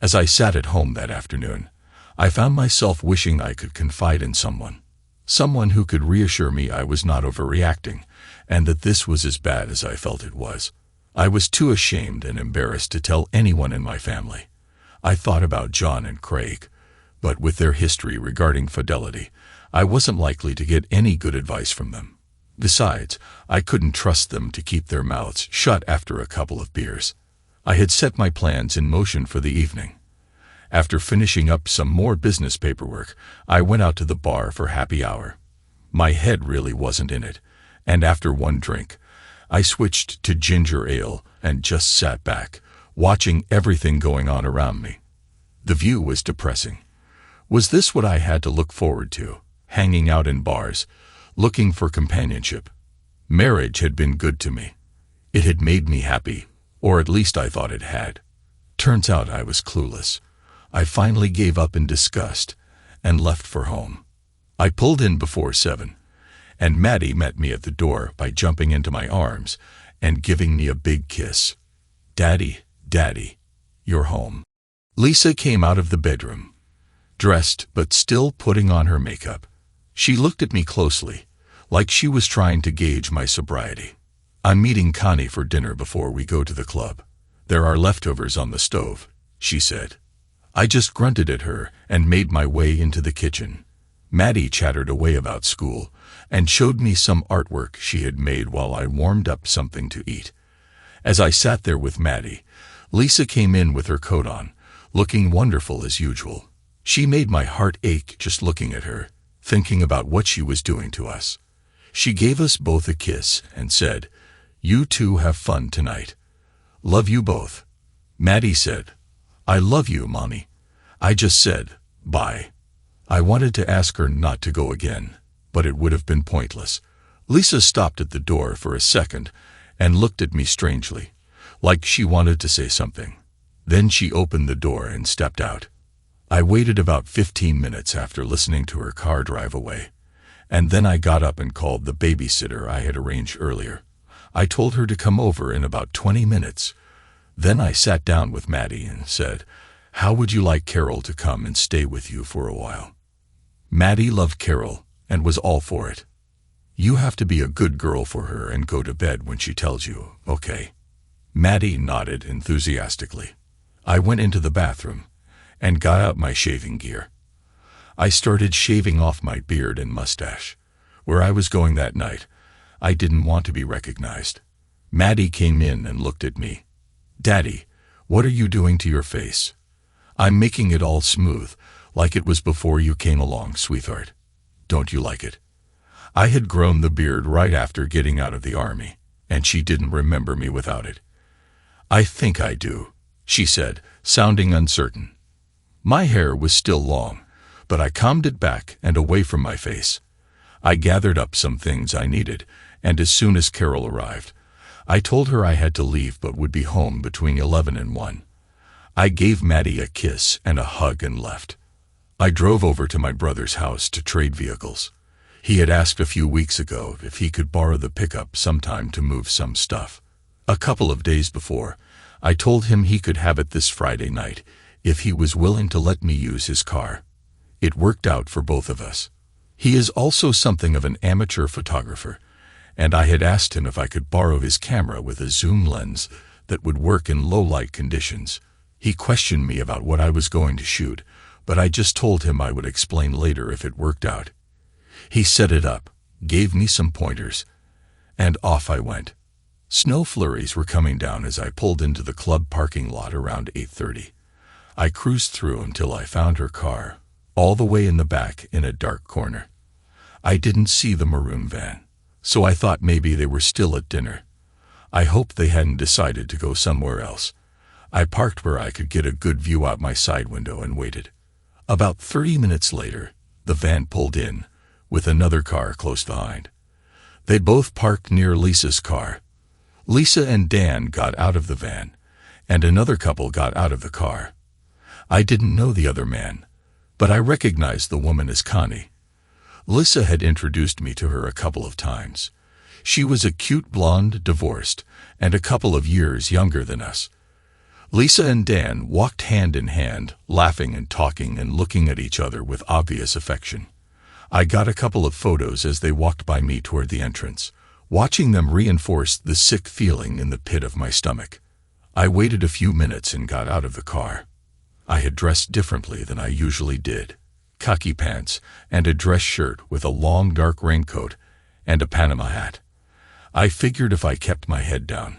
As I sat at home that afternoon, I found myself wishing I could confide in someone who could reassure me I was not overreacting, and that this was as bad as I felt it was. I was too ashamed and embarrassed to tell anyone in my family. I thought about John and Craig, but with their history regarding fidelity, I wasn't likely to get any good advice from them. Besides, I couldn't trust them to keep their mouths shut after a couple of beers. I had set my plans in motion for the evening. After finishing up some more business paperwork, I went out to the bar for happy hour. My head really wasn't in it, and after one drink, I switched to ginger ale and just sat back, watching everything going on around me. The view was depressing. Was this what I had to look forward to, hanging out in bars, looking for companionship? Marriage had been good to me. It had made me happy, or at least I thought it had. Turns out I was clueless. I finally gave up in disgust and left for home. I pulled in before 7, and Maddie met me at the door by jumping into my arms and giving me a big kiss. "Daddy, Daddy, you're home." Lisa came out of the bedroom, dressed but still putting on her makeup. She looked at me closely, like she was trying to gauge my sobriety. "I'm meeting Connie for dinner before we go to the club. There are leftovers on the stove," she said. I just grunted at her and made my way into the kitchen. Maddie chattered away about school and showed me some artwork she had made while I warmed up something to eat. As I sat there with Maddie, Lisa came in with her coat on, looking wonderful as usual. She made my heart ache just looking at her, thinking about what she was doing to us. She gave us both a kiss and said, "You two have fun tonight. Love you both." Maddie said, "I love you, Mommy." I just said, "Bye." I wanted to ask her not to go again, but it would have been pointless. Lisa stopped at the door for a second and looked at me strangely, like she wanted to say something. Then she opened the door and stepped out. I waited about 15 minutes after listening to her car drive away, and then I got up and called the babysitter I had arranged earlier. I told her to come over in about 20 minutes. Then I sat down with Maddie and said, "How would you like Carol to come and stay with you for a while?" Maddie loved Carol and was all for it. "You have to be a good girl for her and go to bed when she tells you, okay?" Maddie nodded enthusiastically. I went into the bathroom and got out my shaving gear. I started shaving off my beard and mustache. Where I was going that night, I didn't want to be recognized. Maddie came in and looked at me. "Daddy, what are you doing to your face?" "I'm making it all smooth, like it was before you came along, sweetheart. Don't you like it?" I had grown the beard right after getting out of the army, and she didn't remember me without it. "I think I do," she said, sounding uncertain. My hair was still long, but I combed it back and away from my face. I gathered up some things I needed, and as soon as Carol arrived, I told her I had to leave but would be home between 11 and 1. I gave Maddie a kiss and a hug and left. I drove over to my brother's house to trade vehicles. He had asked a few weeks ago if he could borrow the pickup sometime to move some stuff. A couple of days before, I told him he could have it this Friday night if he was willing to let me use his car. It worked out for both of us. He is also something of an amateur photographer, and I had asked him if I could borrow his camera with a zoom lens that would work in low-light conditions. He questioned me about what I was going to shoot, but I just told him I would explain later if it worked out. He set it up, gave me some pointers, and off I went. Snow flurries were coming down as I pulled into the club parking lot around 8:30. I cruised through until I found her car, all the way in the back in a dark corner. I didn't see the maroon van, so I thought maybe they were still at dinner. I hoped they hadn't decided to go somewhere else. I parked where I could get a good view out my side window and waited. About 30 minutes later, the van pulled in, with another car close behind. They both parked near Lisa's car. Lisa and Dan got out of the van, and another couple got out of the car. I didn't know the other man, but I recognized the woman as Connie. Lisa had introduced me to her a couple of times. She was a cute blonde, divorced, and a couple of years younger than us. Lisa and Dan walked hand in hand, laughing and talking and looking at each other with obvious affection. I got a couple of photos as they walked by me toward the entrance. Watching them reinforced the sick feeling in the pit of my stomach. I waited a few minutes and got out of the car. I had dressed differently than I usually did. Khaki pants and a dress shirt with a long dark raincoat and a Panama hat. I figured if I kept my head down,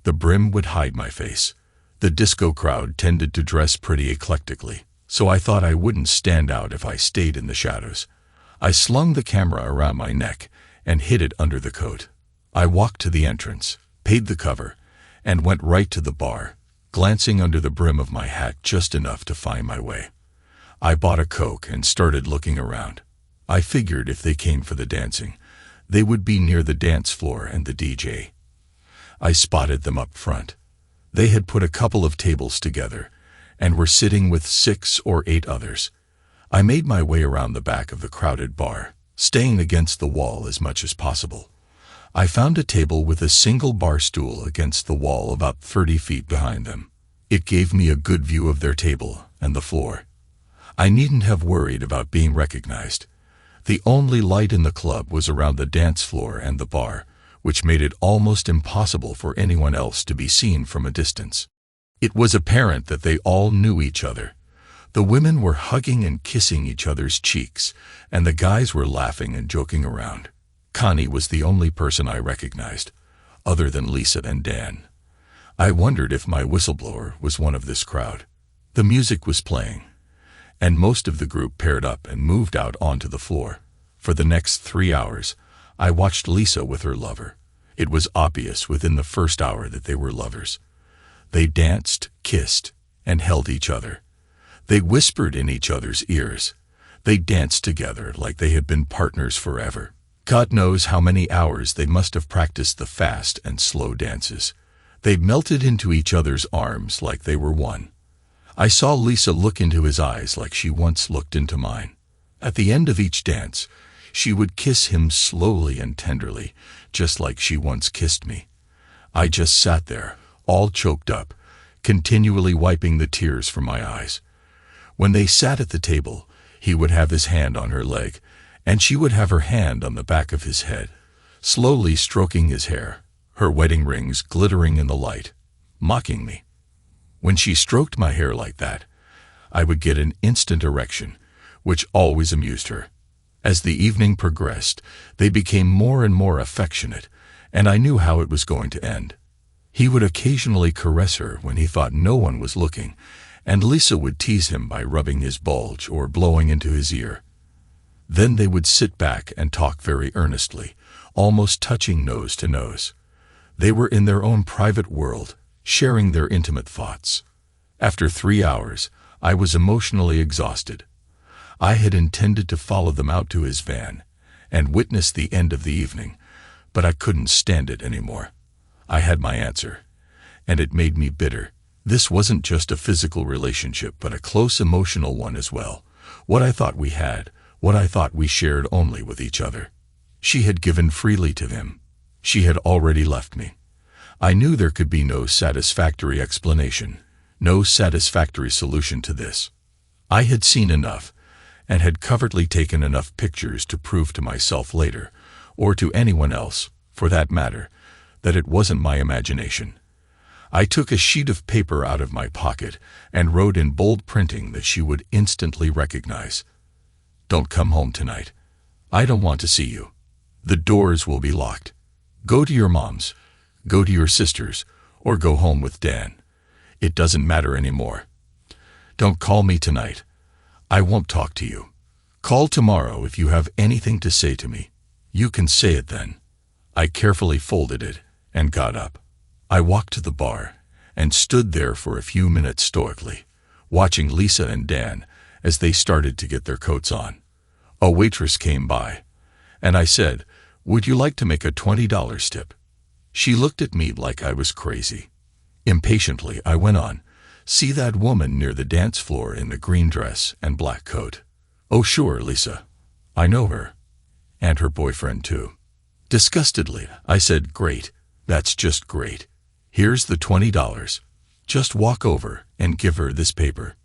the brim would hide my face. The disco crowd tended to dress pretty eclectically, so I thought I wouldn't stand out if I stayed in the shadows. I slung the camera around my neck and hid it under the coat. I walked to the entrance, paid the cover, and went right to the bar, glancing under the brim of my hat just enough to find my way. I bought a Coke and started looking around. I figured if they came for the dancing, they would be near the dance floor and the DJ. I spotted them up front. They had put a couple of tables together and were sitting with 6 or 8 others. I made my way around the back of the crowded bar, staying against the wall as much as possible. I found a table with a single bar stool against the wall about 30 feet behind them. It gave me a good view of their table and the floor. I needn't have worried about being recognized. The only light in the club was around the dance floor and the bar, which made it almost impossible for anyone else to be seen from a distance. It was apparent that they all knew each other. The women were hugging and kissing each other's cheeks, and the guys were laughing and joking around. Connie was the only person I recognized, other than Lisa and Dan. I wondered if my whistleblower was one of this crowd. The music was playing, and most of the group paired up and moved out onto the floor. For the next 3 hours, I watched Lisa with her lover. It was obvious within the first hour that they were lovers. They danced, kissed, and held each other. They whispered in each other's ears. They danced together like they had been partners forever. God knows how many hours they must have practiced the fast and slow dances. They melted into each other's arms like they were one. I saw Lisa look into his eyes like she once looked into mine. At the end of each dance, she would kiss him slowly and tenderly, just like she once kissed me. I just sat there, all choked up, continually wiping the tears from my eyes. When they sat at the table, he would have his hand on her leg, and she would have her hand on the back of his head, slowly stroking his hair, her wedding rings glittering in the light, mocking me. When she stroked my hair like that, I would get an instant erection, which always amused her. As the evening progressed, they became more and more affectionate, and I knew how it was going to end. He would occasionally caress her when he thought no one was looking, and Lisa would tease him by rubbing his bulge or blowing into his ear. Then they would sit back and talk very earnestly, almost touching nose to nose. They were in their own private world, sharing their intimate thoughts. After 3 hours, I was emotionally exhausted. I had intended to follow them out to his van and witness the end of the evening, but I couldn't stand it anymore. I had my answer, and it made me bitter. This wasn't just a physical relationship, but a close emotional one as well. What I thought we had, what I thought we shared only with each other. She had given freely to him. She had already left me. I knew there could be no satisfactory explanation, no satisfactory solution to this. I had seen enough, and had covertly taken enough pictures to prove to myself later, or to anyone else, for that matter, that it wasn't my imagination. I took a sheet of paper out of my pocket and wrote in bold printing that she would instantly recognize. Don't come home tonight. I don't want to see you. The doors will be locked. Go to your mom's, go to your sister's, or go home with Dan. It doesn't matter anymore. Don't call me tonight. I won't talk to you. Call tomorrow if you have anything to say to me. You can say it then. I carefully folded it and got up. I walked to the bar and stood there for a few minutes stoically, watching Lisa and Dan as they started to get their coats on. A waitress came by, and I said, "Would you like to make a $20 tip?" She looked at me like I was crazy. Impatiently, I went on, "See that woman near the dance floor in the green dress and black coat?" "Oh, sure, Lisa. I know her. And her boyfriend, too." Disgustedly, I said, "Great. That's just great. Here's the $20. Just walk over and give her this paper."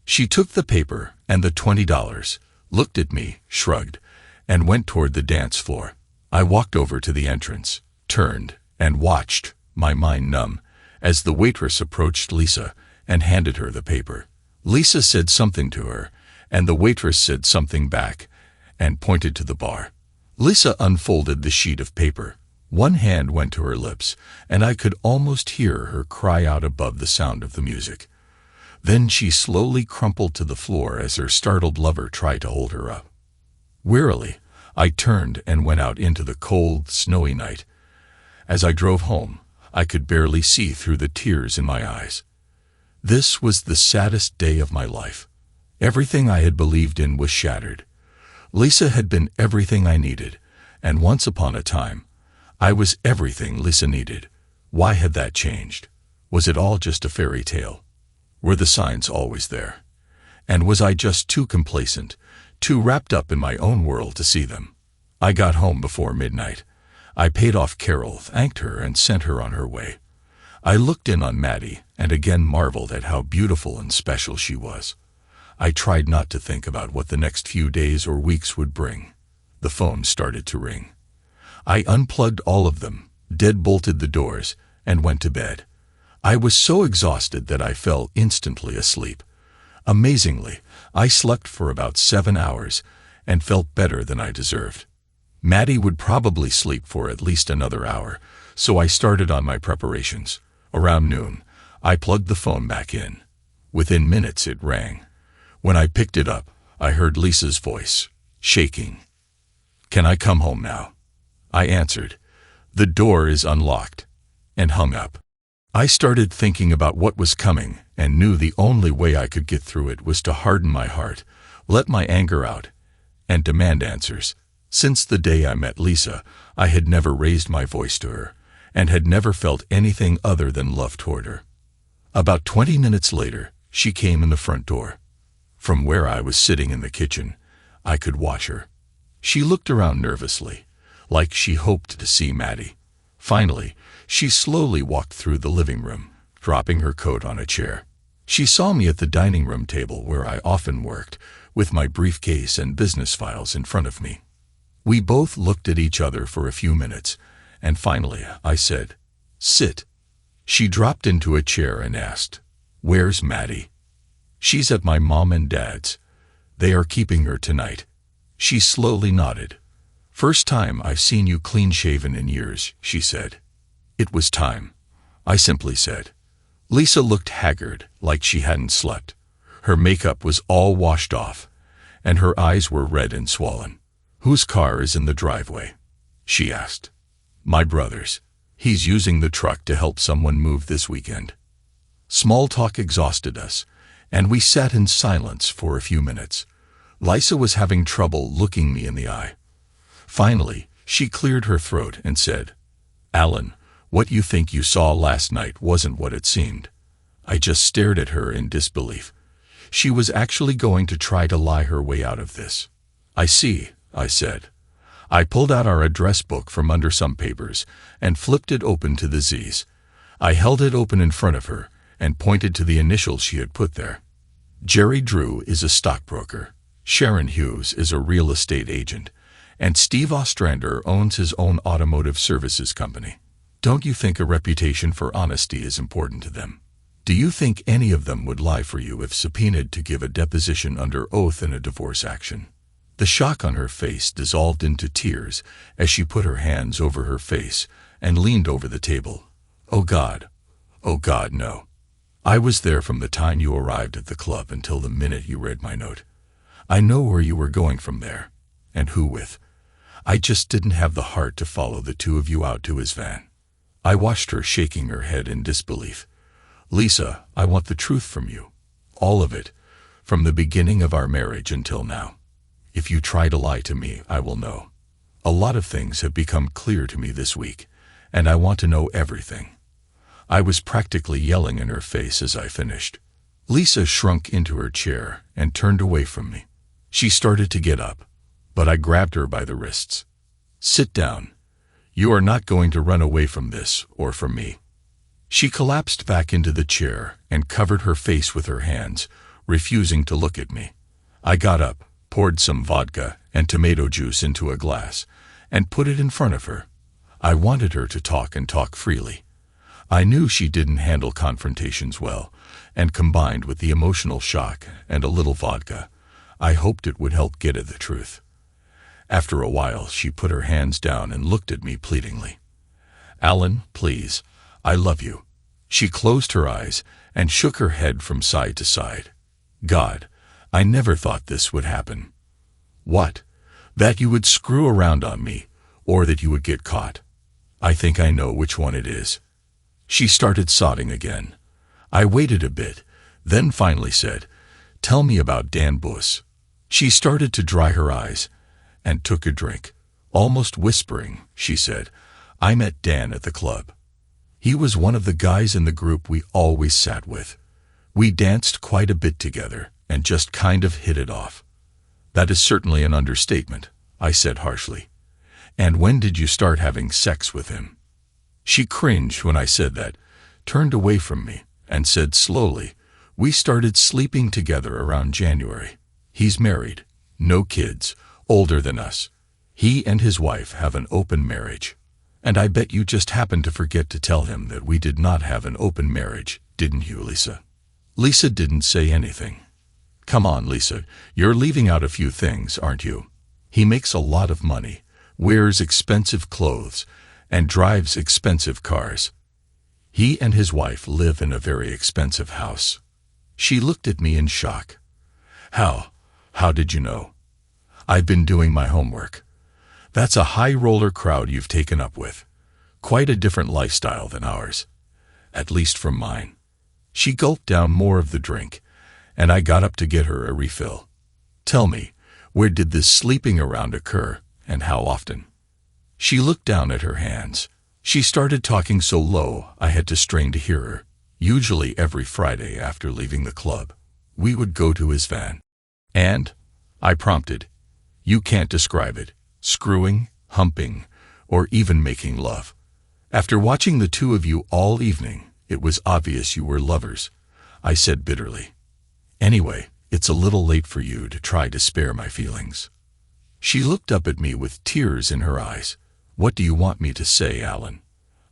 She took the paper and the $20, looked at me, shrugged, and went toward the dance floor. I walked over to the entrance, turned, and watched, my mind numb, as the waitress approached Lisa and handed her the paper. Lisa said something to her, and the waitress said something back and pointed to the bar. Lisa unfolded the sheet of paper. One hand went to her lips, and I could almost hear her cry out above the sound of the music. Then she slowly crumpled to the floor as her startled lover tried to hold her up. Wearily, I turned and went out into the cold, snowy night. As I drove home, I could barely see through the tears in my eyes. This was the saddest day of my life. Everything I had believed in was shattered. Lisa had been everything I needed, and once upon a time, I was everything Lisa needed. Why had that changed? Was it all just a fairy tale? Were the signs always there? And was I just too complacent, too wrapped up in my own world to see them? I got home before midnight. I paid off Carol, thanked her, and sent her on her way. I looked in on Maddie and again marveled at how beautiful and special she was. I tried not to think about what the next few days or weeks would bring. The phone started to ring. I unplugged all of them, deadbolted the doors, and went to bed. I was so exhausted that I fell instantly asleep. Amazingly, I slept for about 7 hours and felt better than I deserved. Maddie would probably sleep for at least another hour, so I started on my preparations. Around noon, I plugged the phone back in. Within minutes it rang. When I picked it up, I heard Lisa's voice, shaking. "Can I come home now?" I answered, "The door is unlocked," and hung up. I started thinking about what was coming and knew the only way I could get through it was to harden my heart, let my anger out, and demand answers. Since the day I met Lisa, I had never raised my voice to her, and had never felt anything other than love toward her. About 20 minutes later, she came in the front door. From where I was sitting in the kitchen, I could watch her. She looked around nervously, like she hoped to see Maddie. Finally, she slowly walked through the living room, dropping her coat on a chair. She saw me at the dining room table where I often worked, with my briefcase and business files in front of me. We both looked at each other for a few minutes, and finally I said, "Sit." She dropped into a chair and asked, "Where's Maddie?" "She's at my mom and dad's. They are keeping her tonight." She slowly nodded. "First time I've seen you clean-shaven in years," she said. "It was time," I simply said. Lisa looked haggard, like she hadn't slept. Her makeup was all washed off, and her eyes were red and swollen. "Whose car is in the driveway?" she asked. "My brother's. He's using the truck to help someone move this weekend." Small talk exhausted us, and we sat in silence for a few minutes. Lisa was having trouble looking me in the eye. Finally, she cleared her throat and said, "Alan, what you think you saw last night wasn't what it seemed." I just stared at her in disbelief. She was actually going to try to lie her way out of this. "I see," I said. I pulled out our address book from under some papers and flipped it open to the Z's. I held it open in front of her and pointed to the initials she had put there. Jerry Drew is a stockbroker. Sharon Hughes is a real estate agent. And Steve Ostrander owns his own automotive services company. Don't you think a reputation for honesty is important to them? Do you think any of them would lie for you if subpoenaed to give a deposition under oath in a divorce action? The shock on her face dissolved into tears as she put her hands over her face and leaned over the table. Oh God, no. I was there from the time you arrived at the club until the minute you read my note. I know where you were going from there, and who with. I just didn't have the heart to follow the two of you out to his van. I watched her shaking her head in disbelief. Lisa, I want the truth from you. All of it, from the beginning of our marriage until now. If you try to lie to me, I will know. A lot of things have become clear to me this week, and I want to know everything. I was practically yelling in her face as I finished. Lisa shrunk into her chair and turned away from me. She started to get up, but I grabbed her by the wrists. Sit down. You are not going to run away from this or from me. She collapsed back into the chair and covered her face with her hands, refusing to look at me. I got up, poured some vodka and tomato juice into a glass, and put it in front of her. I wanted her to talk and talk freely. I knew she didn't handle confrontations well, and combined with the emotional shock and a little vodka, I hoped it would help get at the truth. After a while, she put her hands down and looked at me pleadingly. Alan, please, I love you. She closed her eyes and shook her head from side to side. God, I never thought this would happen. What? That you would screw around on me, or that you would get caught. I think I know which one it is. She started sobbing again. I waited a bit, then finally said, Tell me about Dan Bus. She started to dry her eyes and took a drink. Almost whispering, she said, I met Dan at the club. He was one of the guys in the group we always sat with. We danced quite a bit together and just kind of hit it off. That is certainly an understatement, I said harshly. And when did you start having sex with him? She cringed when I said that, turned away from me, and said slowly, We started sleeping together around January. He's married, no kids, older than us. He and his wife have an open marriage. And I bet you just happened to forget to tell him that we did not have an open marriage, didn't you, Lisa? Lisa didn't say anything. Come on, Lisa, you're leaving out a few things, aren't you? He makes a lot of money, wears expensive clothes, and drives expensive cars. He and his wife live in a very expensive house. She looked at me in shock. How did you know? I've been doing my homework. That's a high-roller crowd you've taken up with. Quite a different lifestyle than ours. At least from mine. She gulped down more of the drink, and I got up to get her a refill. Tell me, where did this sleeping around occur, and how often? She looked down at her hands. She started talking so low I had to strain to hear her. Usually every Friday after leaving the club, we would go to his van. And, I prompted, you can't describe it. Screwing, humping, or even making love. After watching the two of you all evening, it was obvious you were lovers, I said bitterly. Anyway, it's a little late for you to try to spare my feelings. She looked up at me with tears in her eyes. What do you want me to say, Alan?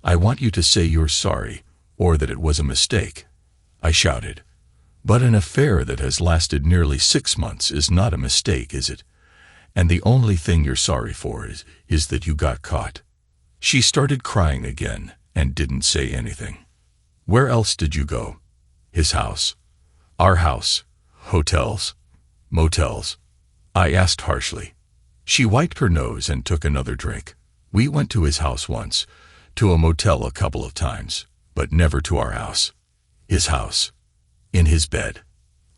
I want you to say you're sorry, or that it was a mistake, I shouted. But an affair that has lasted nearly 6 months is not a mistake, is it? And the only thing you're sorry for is that you got caught. She started crying again and didn't say anything. Where else did you go? His house? Our house? Hotels? Motels? I asked harshly. She wiped her nose and took another drink. We went to his house once, to a motel a couple of times, but never to our house. His house? In his bed?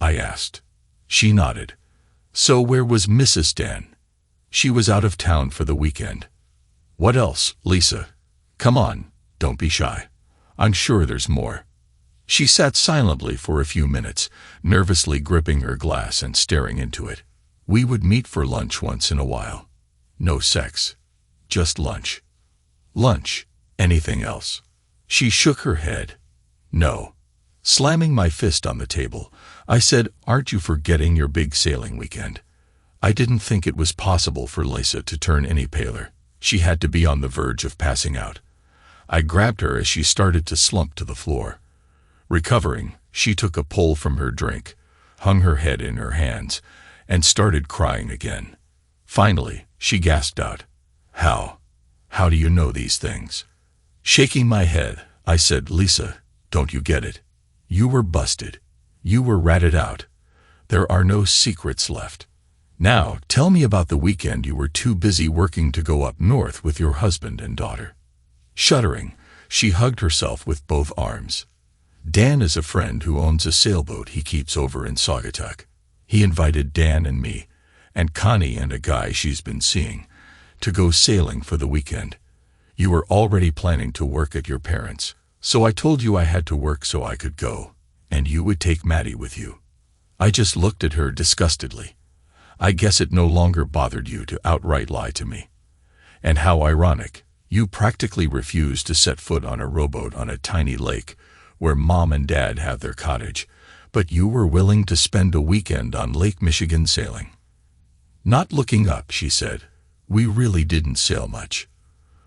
I asked. She nodded. So where was Mrs. Dan? She was out of town for the weekend. What else, Lisa? Come on, don't be shy. I'm sure there's more. She sat silently for a few minutes, nervously gripping her glass and staring into it. We would meet for lunch once in a while. No sex. Just lunch. Lunch. Anything else? She shook her head. No. Slamming my fist on the table, I said, Aren't you forgetting your big sailing weekend? I didn't think it was possible for Lisa to turn any paler. She had to be on the verge of passing out. I grabbed her as she started to slump to the floor. Recovering, she took a pull from her drink, hung her head in her hands, and started crying again. Finally, she gasped out, How do you know these things?" Shaking my head, I said, "Lisa, don't you get it? You were busted. You were ratted out. There are no secrets left. Now, tell me about the weekend you were too busy working to go up north with your husband and daughter." Shuddering, she hugged herself with both arms. "Dan is a friend who owns a sailboat he keeps over in Saugatuck. He invited Dan and me, and Connie and a guy she's been seeing, to go sailing for the weekend. You were already planning to work at your parents', so I told you I had to work so I could go, and you would take Maddie with you." I just looked at her disgustedly. "I guess it no longer bothered you to outright lie to me. And how ironic, you practically refused to set foot on a rowboat on a tiny lake where Mom and Dad have their cottage, but you were willing to spend a weekend on Lake Michigan sailing." Not looking up, she said, "We really didn't sail much.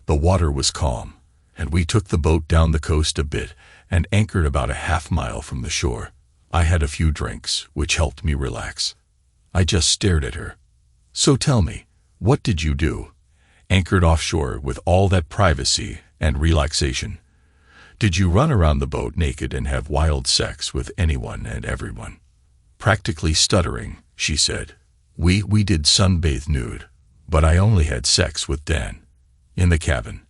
The water was calm, and we took the boat down the coast a bit and anchored about a half-mile from the shore. I had a few drinks, which helped me relax." I just stared at her. "So tell me, what did you do, anchored offshore with all that privacy and relaxation? Did you run around the boat naked and have wild sex with anyone and everyone?" Practically stuttering, she said, We did sunbathe nude, but I only had sex with Dan. In the cabin.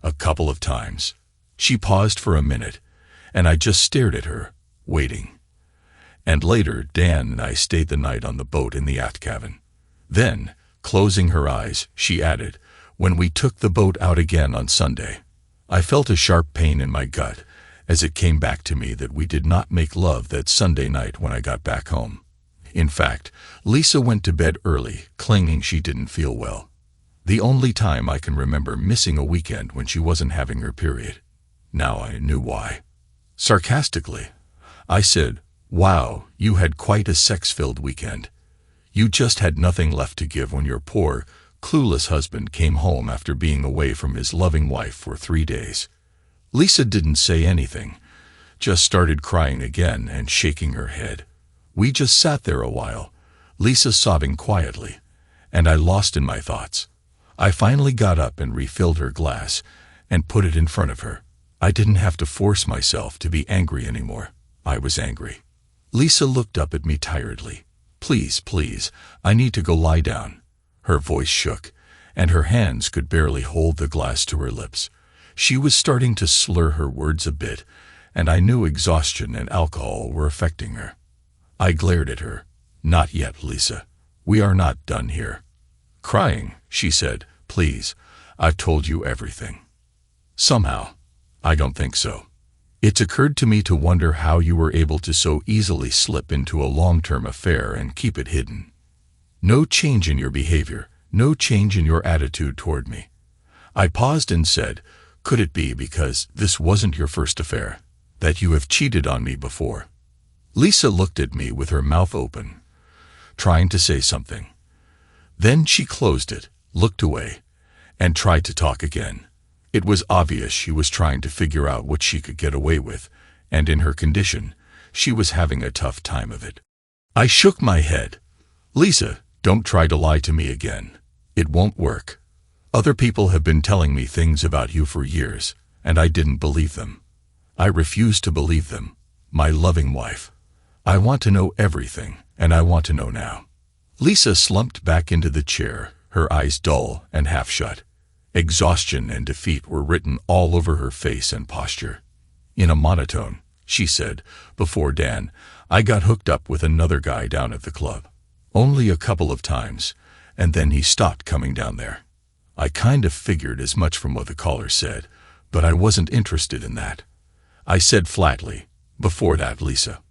A couple of times." She paused for a minute, and I just stared at her, waiting. "And later, Dan and I stayed the night on the boat in the aft cabin." Then, closing her eyes, she added, "When we took the boat out again on Sunday, I felt a sharp pain in my gut as it came back to me that we did not make love that Sunday night when I got back home. In fact, Lisa went to bed early, claiming she didn't feel well. The only time I can remember missing a weekend when she wasn't having her period. Now I knew why." Sarcastically, I said, "Wow, you had quite a sex-filled weekend. You just had nothing left to give when your poor, clueless husband came home after being away from his loving wife for 3 days." Lisa didn't say anything, just started crying again and shaking her head. We just sat there a while, Lisa sobbing quietly, and I lost in my thoughts. I finally got up and refilled her glass and put it in front of her. I didn't have to force myself to be angry anymore. I was angry. Lisa looked up at me tiredly. Please, I need to go lie down." Her voice shook, and her hands could barely hold the glass to her lips. She was starting to slur her words a bit, and I knew exhaustion and alcohol were affecting her. I glared at her. "Not yet, Lisa. We are not done here." Crying, she said, "Please, I've told you everything." Somehow, I don't think so. It occurred to me to wonder how you were able to so easily slip into a long-term affair and keep it hidden. No change in your behavior, no change in your attitude toward me. I paused and said, "Could it be because this wasn't your first affair, that you have cheated on me before?" Lisa looked at me with her mouth open, trying to say something. Then she closed it, looked away, and tried to talk again. It was obvious she was trying to figure out what she could get away with, and in her condition, she was having a tough time of it. I shook my head. "Lisa, don't try to lie to me again. It won't work. Other people have been telling me things about you for years, and I didn't believe them. I refuse to believe them. My loving wife. I want to know everything, and I want to know now." Lisa slumped back into the chair, her eyes dull and half shut. Exhaustion and defeat were written all over her face and posture. In a monotone, she said, "Before Dan, I got hooked up with another guy down at the club. Only a couple of times, and then he stopped coming down there. I kind of figured as much from what the caller said, but I wasn't interested in that." I said flatly, "Before that, Lisa."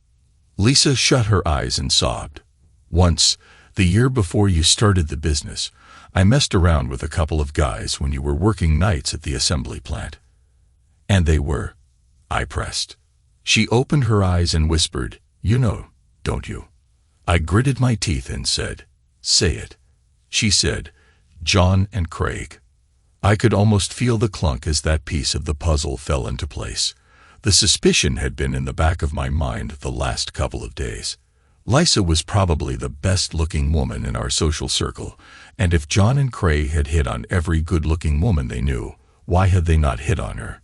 Lisa shut her eyes and sobbed. "Once, the year before you started the business, I messed around with a couple of guys when you were working nights at the assembly plant." "And they were?" I pressed. She opened her eyes and whispered, "You know, don't you?" I gritted my teeth and said, "Say it." She said, "John and Craig." I could almost feel the clunk as that piece of the puzzle fell into place. The suspicion had been in the back of my mind the last couple of days. Lisa was probably the best-looking woman in our social circle, and if John and Craig had hit on every good-looking woman they knew, why had they not hit on her?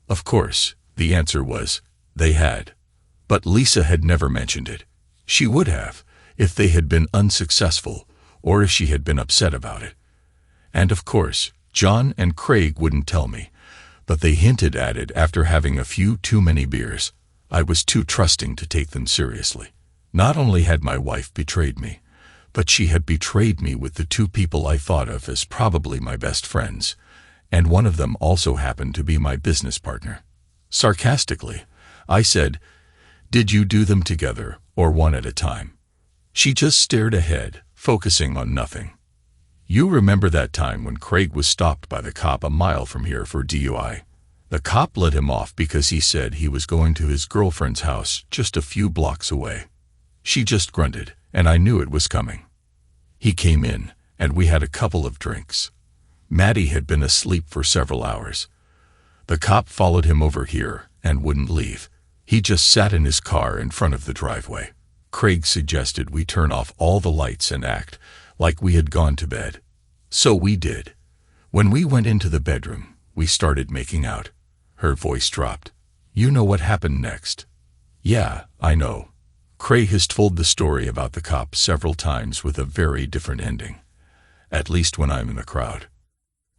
Of course, the answer was, they had. But Lisa had never mentioned it. She would have, if they had been unsuccessful, or if she had been upset about it. And of course, John and Craig wouldn't tell me, but they hinted at it after having a few too many beers. I was too trusting to take them seriously. Not only had my wife betrayed me, but she had betrayed me with the two people I thought of as probably my best friends, and one of them also happened to be my business partner. Sarcastically, I said, "Did you do them together, or one at a time?" She just stared ahead, focusing on nothing. "You remember that time when Craig was stopped by the cop a mile from here for DUI? The cop let him off because he said he was going to his girlfriend's house just a few blocks away." She just grunted, and I knew it was coming. He came in, and we had a couple of drinks. Maddie had been asleep for several hours. The cop followed him over here and wouldn't leave. He just sat in his car in front of the driveway. Craig suggested we turn off all the lights and act like we had gone to bed. So we did. When we went into the bedroom, we started making out. Her voice dropped. "You know what happened next?" "Yeah, I know." Craig has told the story about the cop several times with a very different ending. At least when I'm in the crowd.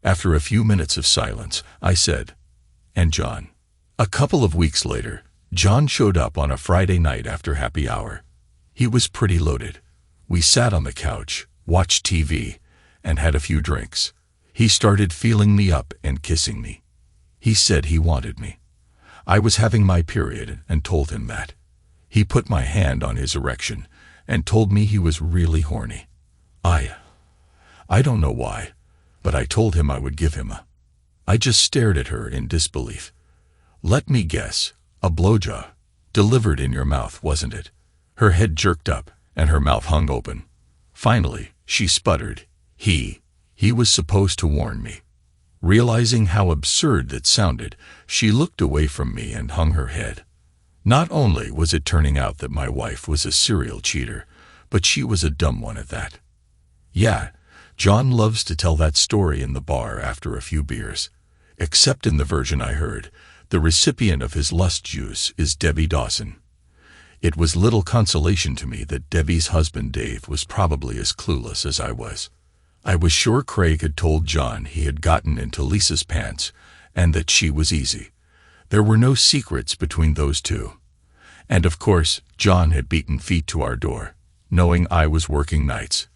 After a few minutes of silence, I said, "And John?" A couple of weeks later, John showed up on a Friday night after happy hour. He was pretty loaded. We sat on the couch, watched TV, and had a few drinks. He started feeling me up and kissing me. He said he wanted me. I was having my period and told him that. He put my hand on his erection and told me he was really horny. I don't know why, but I told him I would give him a. I just stared at her in disbelief. "Let me guess, a blowjob. Delivered in your mouth, wasn't it?" Her head jerked up, and her mouth hung open. Finally, she sputtered, He was supposed to warn me." Realizing how absurd that sounded, she looked away from me and hung her head. Not only was it turning out that my wife was a serial cheater, but she was a dumb one at that. Yeah, John loves to tell that story in the bar after a few beers. Except in the version I heard, the recipient of his lust juice is Debbie Dawson. It was little consolation to me that Debbie's husband Dave was probably as clueless as I was. I was sure Craig had told John he had gotten into Lisa's pants and that she was easy. There were no secrets between those two. And of course, John had beaten feet to our door, knowing I was working nights.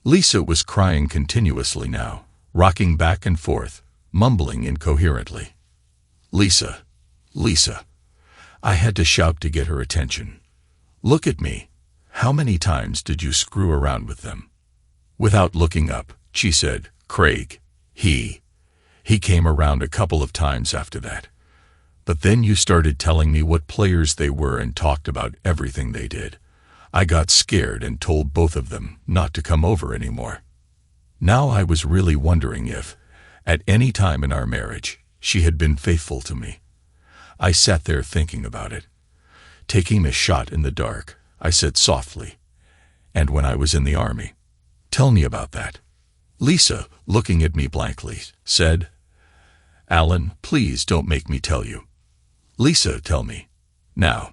Lisa was crying continuously now, rocking back and forth, mumbling incoherently. "Lisa, Lisa." I had to shout to get her attention. "Look at me. How many times did you screw around with them?" Without looking up, she said, "Craig, he came around a couple of times after that. But then you started telling me what players they were and talked about everything they did. I got scared and told both of them not to come over anymore." Now I was really wondering if, at any time in our marriage, she had been faithful to me. I sat there thinking about it. Taking a shot in the dark, I said softly, "And when I was in the army?" "Tell me about that." Lisa, looking at me blankly, said, "Alan, please don't make me tell you." "Lisa, tell me. Now."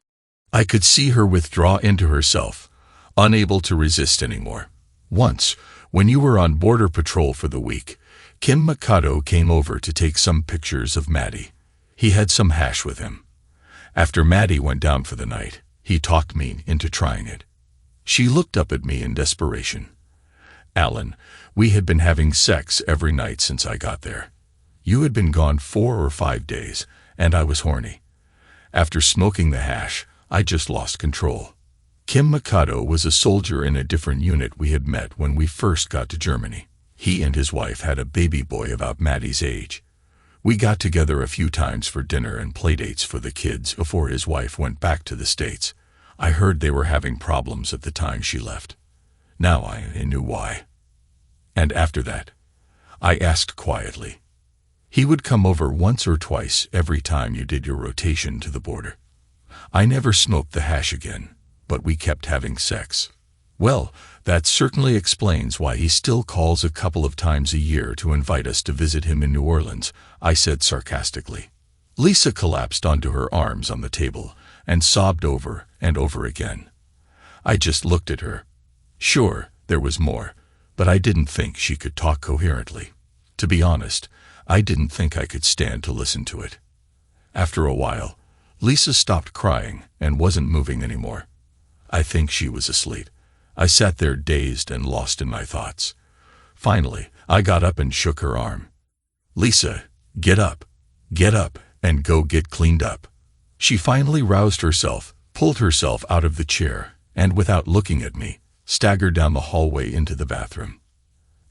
I could see her withdraw into herself, unable to resist anymore. "Once, when you were on border patrol for the week, Kim Mikado came over to take some pictures of Maddie. He had some hash with him. After Maddie went down for the night, he talked me into trying it." She looked up at me in desperation. "Alan, we had been having sex every night since I got there. You had been gone 4 or 5 days, and I was horny. After smoking the hash, I just lost control. Kim Mikado was a soldier in a different unit we had met when we first got to Germany. He and his wife had a baby boy about Maddie's age. We got together a few times for dinner and playdates for the kids before his wife went back to the States. I heard they were having problems at the time she left. Now I knew why. And after that, I asked quietly, He would come over once or twice every time you did your rotation to the border. I never smoked the hash again, but we kept having sex. Well, that certainly explains why he still calls a couple of times a year to invite us to visit him in New Orleans, I said sarcastically. Lisa collapsed onto her arms on the table and sobbed over and over again. I just looked at her. Sure, there was more, but I didn't think she could talk coherently. To be honest, I didn't think I could stand to listen to it. After a while, Lisa stopped crying and wasn't moving anymore. I think she was asleep. I sat there dazed and lost in my thoughts. Finally, I got up and shook her arm. Lisa, get up, and go get cleaned up. She finally roused herself, pulled herself out of the chair, and without looking at me, staggered down the hallway into the bathroom.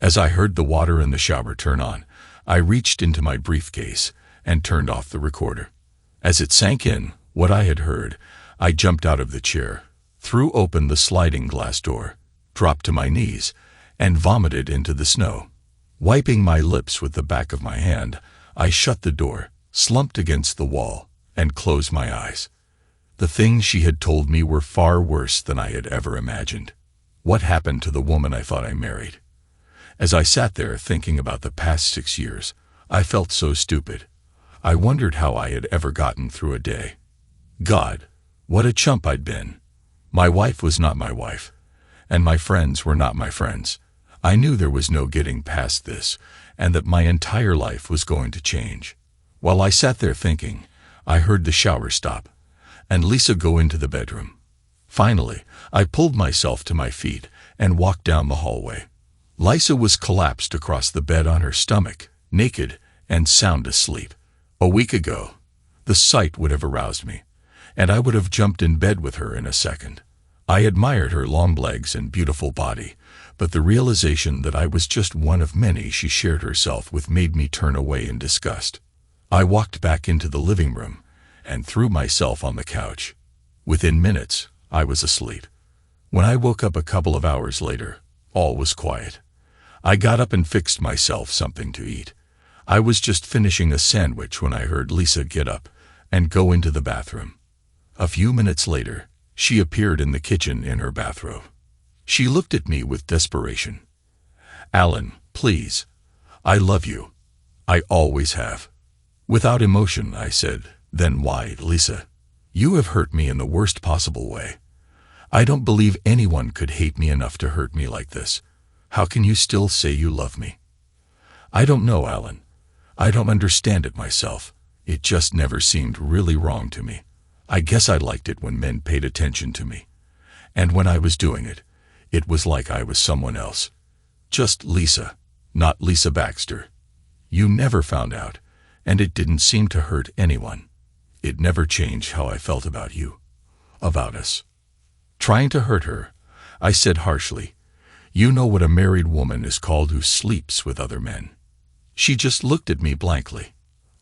As I heard the water in the shower turn on, I reached into my briefcase and turned off the recorder. As it sank in, what I had heard, I jumped out of the chair, threw open the sliding glass door, dropped to my knees, and vomited into the snow. Wiping my lips with the back of my hand, I shut the door, slumped against the wall, and closed my eyes. The things she had told me were far worse than I had ever imagined. What happened to the woman I thought I married? As I sat there thinking about the past 6 years, I felt so stupid. I wondered how I had ever gotten through a day. God, what a chump I'd been. My wife was not my wife, and my friends were not my friends. I knew there was no getting past this, and that my entire life was going to change. While I sat there thinking, I heard the shower stop, and Lisa go into the bedroom. Finally, I pulled myself to my feet and walked down the hallway. Lisa was collapsed across the bed on her stomach, naked and sound asleep. A week ago, the sight would have aroused me, and I would have jumped in bed with her in a second. I admired her long legs and beautiful body, but the realization that I was just one of many she shared herself with made me turn away in disgust. I walked back into the living room and threw myself on the couch. Within minutes, I was asleep. When I woke up a couple of hours later, all was quiet. I got up and fixed myself something to eat. I was just finishing a sandwich when I heard Lisa get up and go into the bathroom. A few minutes later, she appeared in the kitchen in her bathrobe. She looked at me with desperation. Alan, please. I love you. I always have. Without emotion, I said, then why, Lisa? You have hurt me in the worst possible way. I don't believe anyone could hate me enough to hurt me like this. How can you still say you love me? I don't know, Alan. I don't understand it myself. It just never seemed really wrong to me. I guess I liked it when men paid attention to me. And when I was doing it, it was like I was someone else. Just Lisa, not Lisa Baxter. You never found out, and it didn't seem to hurt anyone. It never changed how I felt about you, about us. Trying to hurt her, I said harshly, you know what a married woman is called who sleeps with other men. She just looked at me blankly.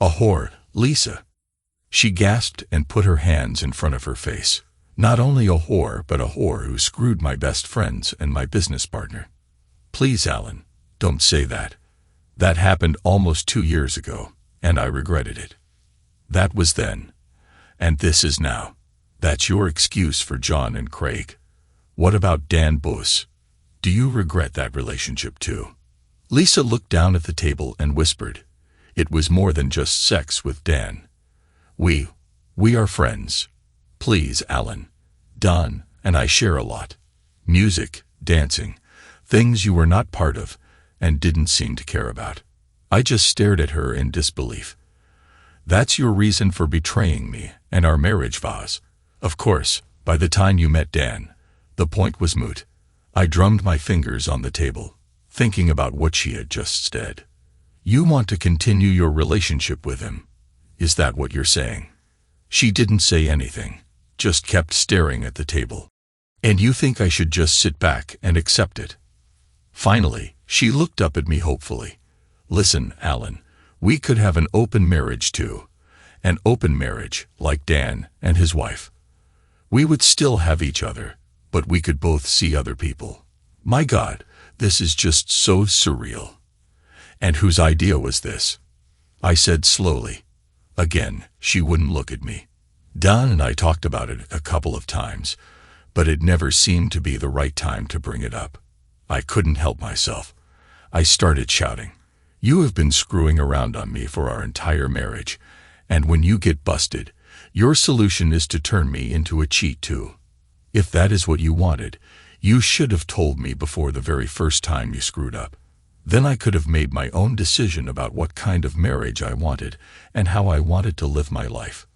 A whore, Lisa. She gasped and put her hands in front of her face. Not only a whore, but a whore who screwed my best friends and my business partner. Please, Alan, don't say that. That happened almost 2 years ago, and I regretted it. That was then, and this is now. That's your excuse for John and Craig. What about Dan Bus? Do you regret that relationship too? Lisa looked down at the table and whispered, it was more than just sex with Dan. We are friends. Please, Alan. Don and I share a lot. Music, dancing, things you were not part of and didn't seem to care about. I just stared at her in disbelief. That's your reason for betraying me and our marriage vows. Of course, by the time you met Dan, the point was moot. I drummed my fingers on the table, thinking about what she had just said. You want to continue your relationship with him. Is that what you're saying? She didn't say anything, just kept staring at the table. And you think I should just sit back and accept it? Finally, she looked up at me hopefully. Listen, Alan, we could have an open marriage too. An open marriage, like Dan and his wife. We would still have each other, but we could both see other people. My God, this is just so surreal. And whose idea was this? I said slowly. Again, she wouldn't look at me. Don and I talked about it a couple of times, but it never seemed to be the right time to bring it up. I couldn't help myself. I started shouting. You have been screwing around on me for our entire marriage, and when you get busted, your solution is to turn me into a cheat too. If that is what you wanted, you should have told me before the very first time you screwed up. Then I could have made my own decision about what kind of marriage I wanted and how I wanted to live my life.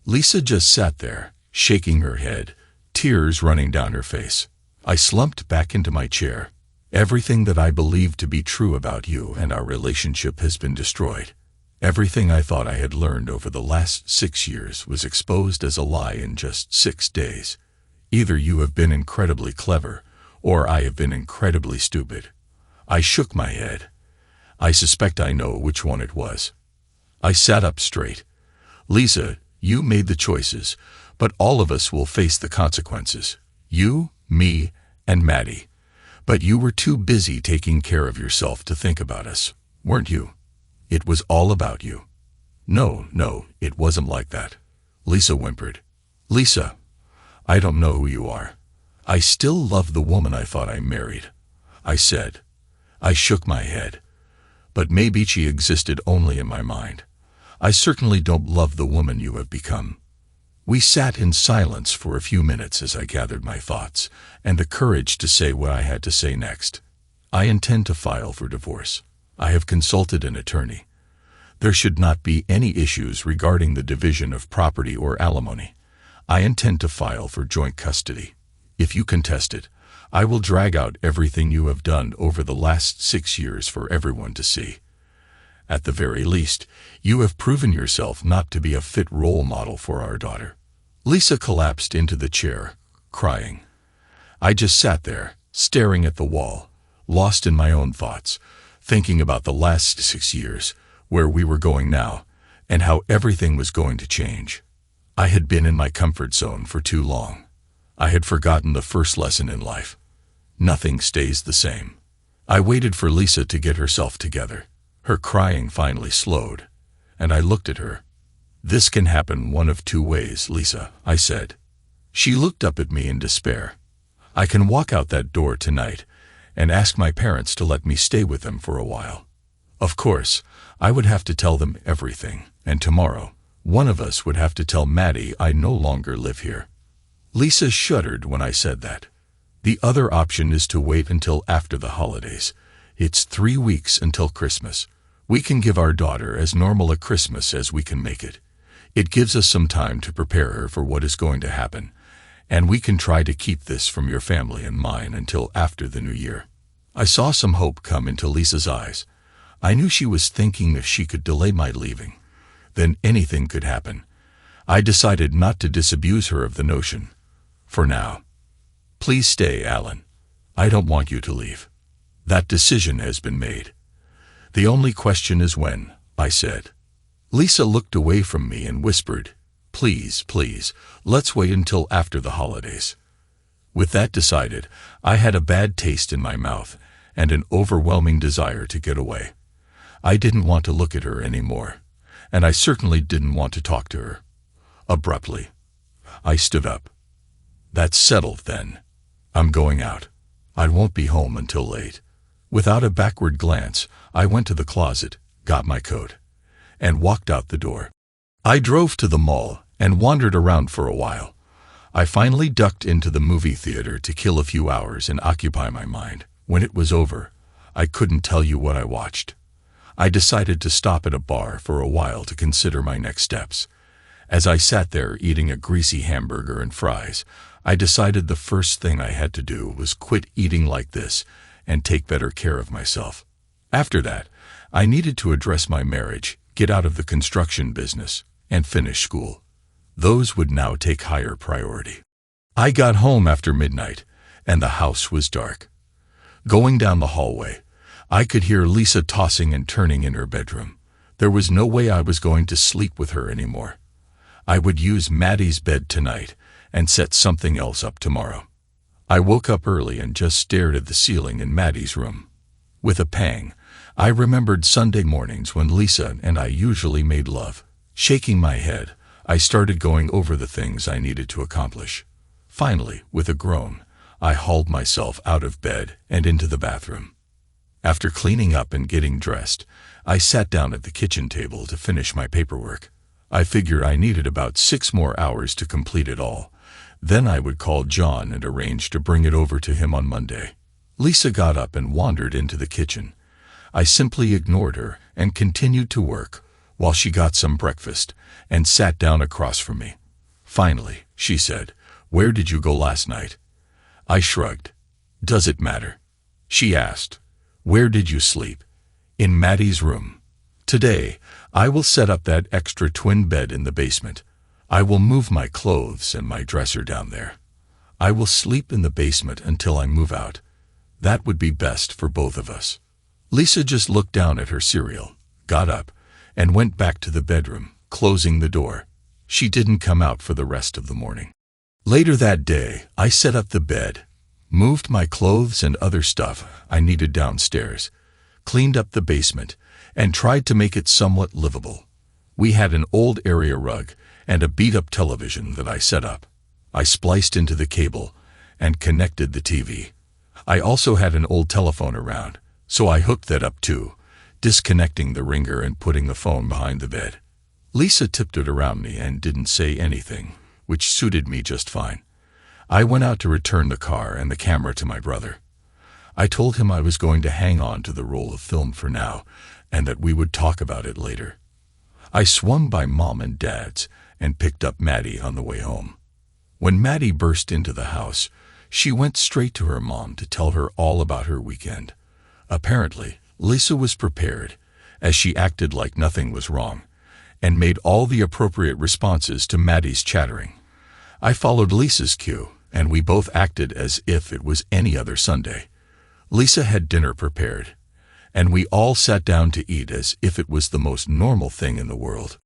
Lisa just sat there, shaking her head, tears running down her face. I slumped back into my chair. Everything that I believed to be true about you and our relationship has been destroyed. Everything I thought I had learned over the last 6 years was exposed as a lie in just 6 days. Either you have been incredibly clever, or I have been incredibly stupid. I shook my head. I suspect I know which one it was. I sat up straight. Lisa, you made the choices, but all of us will face the consequences. You, me, and Maddie. But you were too busy taking care of yourself to think about us, weren't you? It was all about you. No, it wasn't like that. Lisa whimpered. Lisa, I don't know who you are. I still love the woman I thought I married, I said. I shook my head. But maybe she existed only in my mind. I certainly don't love the woman you have become. We sat in silence for a few minutes as I gathered my thoughts and the courage to say what I had to say next. I intend to file for divorce. I have consulted an attorney. There should not be any issues regarding the division of property or alimony. I intend to file for joint custody. If you contest it, I will drag out everything you have done over the last 6 years for everyone to see. At the very least, you have proven yourself not to be a fit role model for our daughter. Lisa collapsed into the chair, crying. I just sat there, staring at the wall, lost in my own thoughts, thinking about the last 6 years, where we were going now, and how everything was going to change. I had been in my comfort zone for too long. I had forgotten the first lesson in life. Nothing stays the same. I waited for Lisa to get herself together. Her crying finally slowed, and I looked at her. This can happen one of 2 ways, Lisa, I said. She looked up at me in despair. I can walk out that door tonight and ask my parents to let me stay with them for a while. Of course, I would have to tell them everything, and tomorrow, one of us would have to tell Maddie I no longer live here. Lisa shuddered when I said that. The other option is to wait until after the holidays. It's 3 weeks until Christmas. We can give our daughter as normal a Christmas as we can make it. It gives us some time to prepare her for what is going to happen, and we can try to keep this from your family and mine until after the new year. I saw some hope come into Lisa's eyes. I knew she was thinking if she could delay my leaving, then anything could happen. I decided not to disabuse her of the notion. For now. Please stay, Alan. I don't want you to leave. That decision has been made. The only question is when, I said. Lisa looked away from me and whispered, Please, let's wait until after the holidays. With that decided, I had a bad taste in my mouth and an overwhelming desire to get away. I didn't want to look at her anymore, and I certainly didn't want to talk to her. Abruptly, I stood up. That's settled then. I'm going out. I won't be home until late. Without a backward glance, I went to the closet, got my coat, and walked out the door. I drove to the mall and wandered around for a while. I finally ducked into the movie theater to kill a few hours and occupy my mind. When it was over, I couldn't tell you what I watched. I decided to stop at a bar for a while to consider my next steps. As I sat there eating a greasy hamburger and fries, I decided the first thing I had to do was quit eating like this and take better care of myself. After that, I needed to address my marriage, get out of the construction business, and finish school. Those would now take higher priority. I got home after midnight, and the house was dark. Going down the hallway, I could hear Lisa tossing and turning in her bedroom. There was no way I was going to sleep with her anymore. I would use Maddie's bed tonight and set something else up tomorrow. I woke up early and just stared at the ceiling in Maddie's room. With a pang, I remembered Sunday mornings when Lisa and I usually made love. Shaking my head, I started going over the things I needed to accomplish. Finally, with a groan, I hauled myself out of bed and into the bathroom. After cleaning up and getting dressed, I sat down at the kitchen table to finish my paperwork. I figured I needed about 6 more hours to complete it all. Then I would call John and arrange to bring it over to him on Monday. Lisa got up and wandered into the kitchen. I simply ignored her and continued to work while she got some breakfast and sat down across from me. Finally, she said, "Where did you go last night?" I shrugged. "Does it matter?" She asked, "Where did you sleep?" "In Maddie's room. Today, I will set up that extra twin bed in the basement. I will move my clothes and my dresser down there. I will sleep in the basement until I move out. That would be best for both of us." Lisa just looked down at her cereal, got up, and went back to the bedroom, closing the door. She didn't come out for the rest of the morning. Later that day, I set up the bed, moved my clothes and other stuff I needed downstairs, cleaned up the basement, and tried to make it somewhat livable. We had an old area rug and a beat-up television that I set up. I spliced into the cable and connected the TV. I also had an old telephone around, so I hooked that up too, disconnecting the ringer and putting the phone behind the bed. Lisa tiptoed around me and didn't say anything, which suited me just fine. I went out to return the car and the camera to my brother. I told him I was going to hang on to the roll of film for now and that we would talk about it later. I swung by Mom and Dad's and picked up Maddie on the way home. When Maddie burst into the house, she went straight to her mom to tell her all about her weekend. Apparently, Lisa was prepared, as she acted like nothing was wrong, and made all the appropriate responses to Maddie's chattering. I followed Lisa's cue, and we both acted as if it was any other Sunday. Lisa had dinner prepared, and we all sat down to eat as if it was the most normal thing in the world.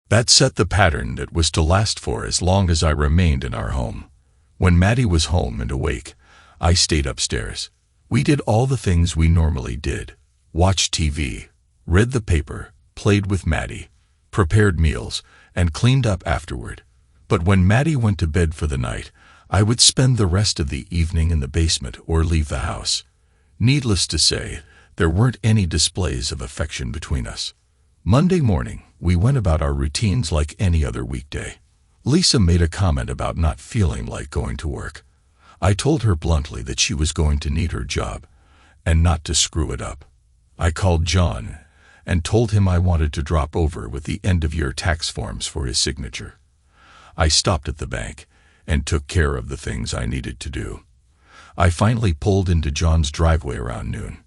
That set the pattern that was to last for as long as I remained in our home. When Maddie was home and awake, I stayed upstairs. We did all the things we normally did: watched TV, read the paper, played with Maddie, prepared meals, and cleaned up afterward. But when Maddie went to bed for the night, I would spend the rest of the evening in the basement or leave the house. Needless to say, there weren't any displays of affection between us. Monday morning, we went about our routines like any other weekday. Lisa made a comment about not feeling like going to work. I told her bluntly that she was going to need her job, and not to screw it up. I called John and told him I wanted to drop over with the end-of-year tax forms for his signature. I stopped at the bank and took care of the things I needed to do. I finally pulled into John's driveway around noon.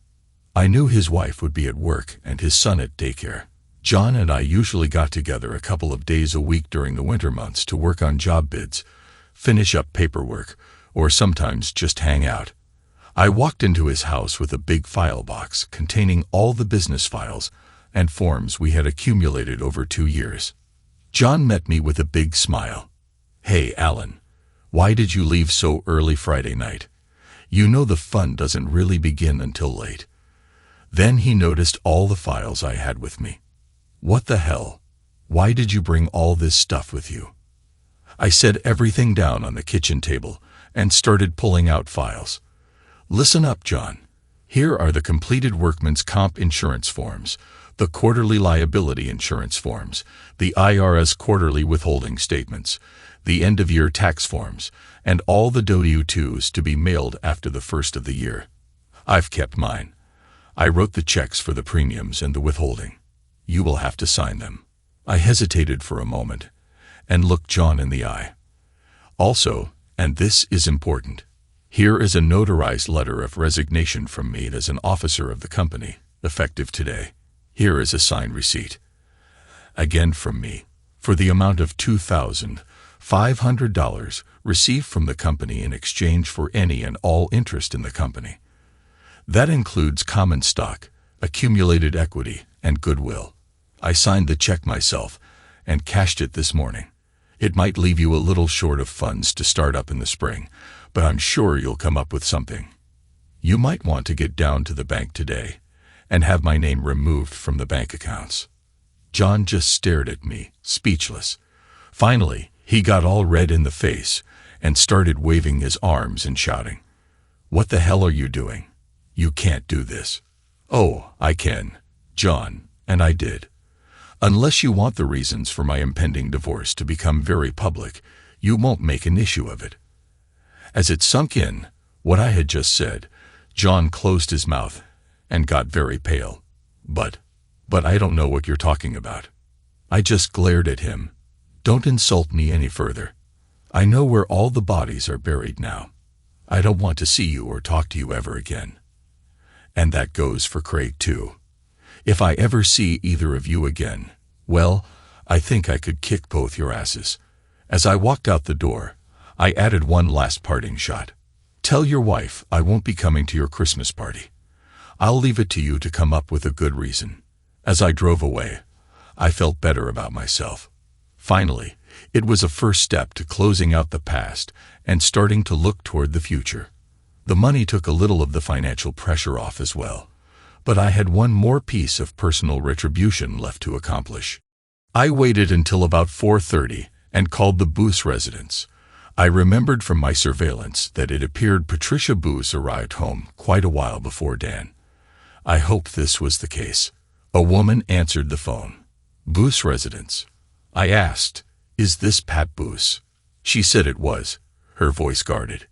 I knew his wife would be at work and his son at daycare. John and I usually got together a couple of days a week during the winter months to work on job bids, finish up paperwork, or sometimes just hang out. I walked into his house with a big file box containing all the business files and forms we had accumulated over 2 years. John met me with a big smile. "Hey, Alan, why did you leave so early Friday night? You know the fun doesn't really begin until late." Then he noticed all the files I had with me. "What the hell? Why did you bring all this stuff with you?" I set everything down on the kitchen table and started pulling out files. "Listen up, John. Here are the completed workman's comp insurance forms, the quarterly liability insurance forms, the IRS quarterly withholding statements, the end-of-year tax forms, and all the W-2s to be mailed after the first of the year. I've kept mine. I wrote the checks for the premiums and the withholding. You will have to sign them." I hesitated for a moment and looked John in the eye. "Also, and this is important, here is a notarized letter of resignation from me as an officer of the company, effective today. Here is a signed receipt. Again from me, for the amount of $2,500 received from the company in exchange for any and all interest in the company. That includes common stock, accumulated equity, and goodwill. I signed the check myself and cashed it this morning. It might leave you a little short of funds to start up in the spring, but I'm sure you'll come up with something. You might want to get down to the bank today and have my name removed from the bank accounts. John just stared at me, speechless. Finally, he got all red in the face and started waving his arms and shouting, "What the hell are you doing? You can't do this." "Oh, I can, John," and I did. "Unless you want the reasons for my impending divorce to become very public, you won't make an issue of it." As it sunk in, what I had just said, John closed his mouth and got very pale. But I don't know what you're talking about." I just glared at him. "Don't insult me any further. I know where all the bodies are buried now. I don't want to see you or talk to you ever again. And that goes for Craig too. If I ever see either of you again, well, I think I could kick both your asses." As I walked out the door, I added one last parting shot. "Tell your wife I won't be coming to your Christmas party. I'll leave it to you to come up with a good reason." As I drove away, I felt better about myself. Finally, it was a first step to closing out the past and starting to look toward the future. The money took a little of the financial pressure off as well, but I had one more piece of personal retribution left to accomplish. I waited until about 4:30 and called the Boos residence. I remembered from my surveillance that it appeared Patricia Boos arrived home quite a while before Dan. I hoped this was the case. A woman answered the phone. "Boos residence." I asked, "Is this Pat Boos?" She said it was, her voice guarded.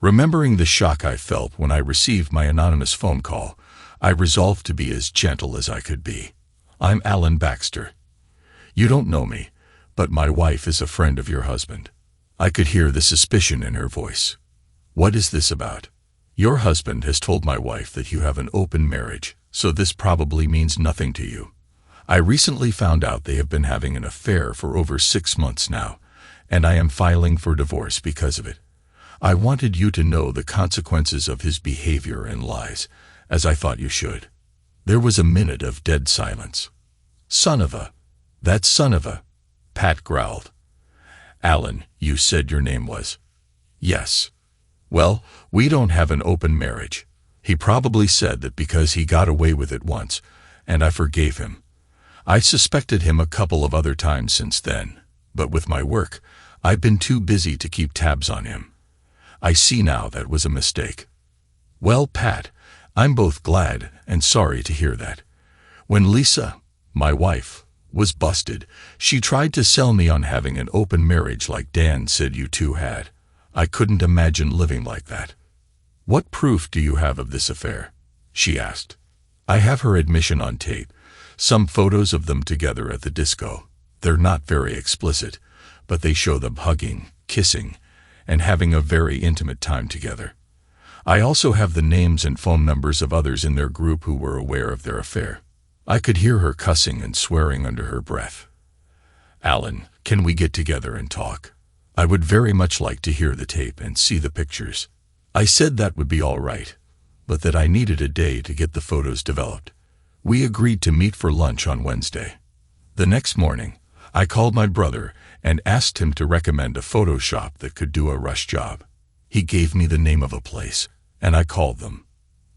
Remembering the shock I felt when I received my anonymous phone call, I resolved to be as gentle as I could be. "I'm Alan Baxter. You don't know me, but my wife is a friend of your husband." I could hear the suspicion in her voice. "What is this about?" "Your husband has told my wife that you have an open marriage, so this probably means nothing to you. I recently found out they have been having an affair for over 6 months now, and I am filing for divorce because of it. I wanted you to know the consequences of his behavior and lies, as I thought you should." There was a minute of dead silence. "Son of a... that son of a..." Pat growled. "Alan, you said your name was..." "Yes." "Well, we don't have an open marriage. He probably said that because he got away with it once, and I forgave him. I suspected him a couple of other times since then, but with my work, I've been too busy to keep tabs on him. I see now that was a mistake." "Well, Pat, I'm both glad and sorry to hear that. When Lisa, my wife, was busted, she tried to sell me on having an open marriage like Dan said you two had. I couldn't imagine living like that." "What proof do you have of this affair?" she asked. "I have her admission on tape, some photos of them together at the disco. They're not very explicit, but they show them hugging, kissing, and having a very intimate time together. I also have the names and phone numbers of others in their group who were aware of their affair." I could hear her cussing and swearing under her breath. "Alan, can we get together and talk? I would very much like to hear the tape and see the pictures." I said that would be all right, but that I needed a day to get the photos developed. We agreed to meet for lunch on Wednesday. The next morning, I called my brother and asked him to recommend a photo shop that could do a rush job. He gave me the name of a place, and I called them.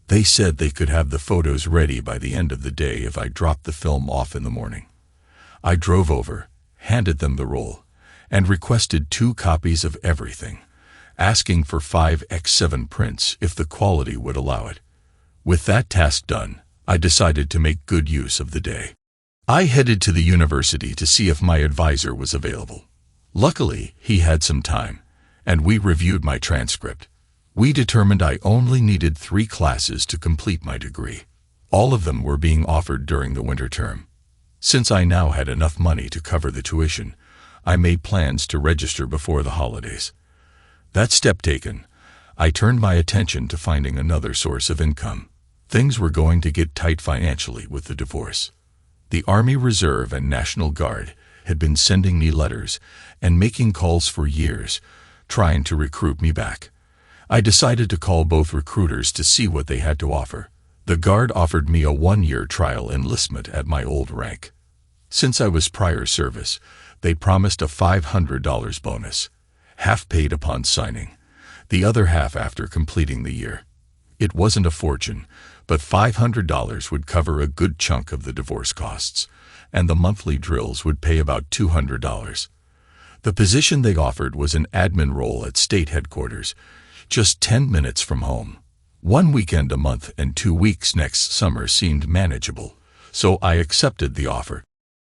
They said they could have the photos ready by the end of the day if I dropped the film off in the morning. I drove over, handed them the roll, and requested 2 copies of everything, asking for 5x7 prints if the quality would allow it. With that task done, I decided to make good use of the day. I headed to the university to see if my advisor was available. Luckily, he had some time, and we reviewed my transcript. We determined I only needed 3 classes to complete my degree. All of them were being offered during the winter term. Since I now had enough money to cover the tuition, I made plans to register before the holidays. That step taken, I turned my attention to finding another source of income. Things were going to get tight financially with the divorce. The Army Reserve and National Guard had been sending me letters and making calls for years, trying to recruit me back. I decided to call both recruiters to see what they had to offer. The Guard offered me a 1-year trial enlistment at my old rank. Since I was prior service, they promised a $500 bonus, half paid upon signing, the other half after completing the year. It wasn't a fortune, but $500 would cover a good chunk of the divorce costs, and the monthly drills would pay about $200. The position they offered was an admin role at state headquarters, just 10 minutes from home. 1 weekend a month and 2 weeks next summer seemed manageable, so I accepted the offer.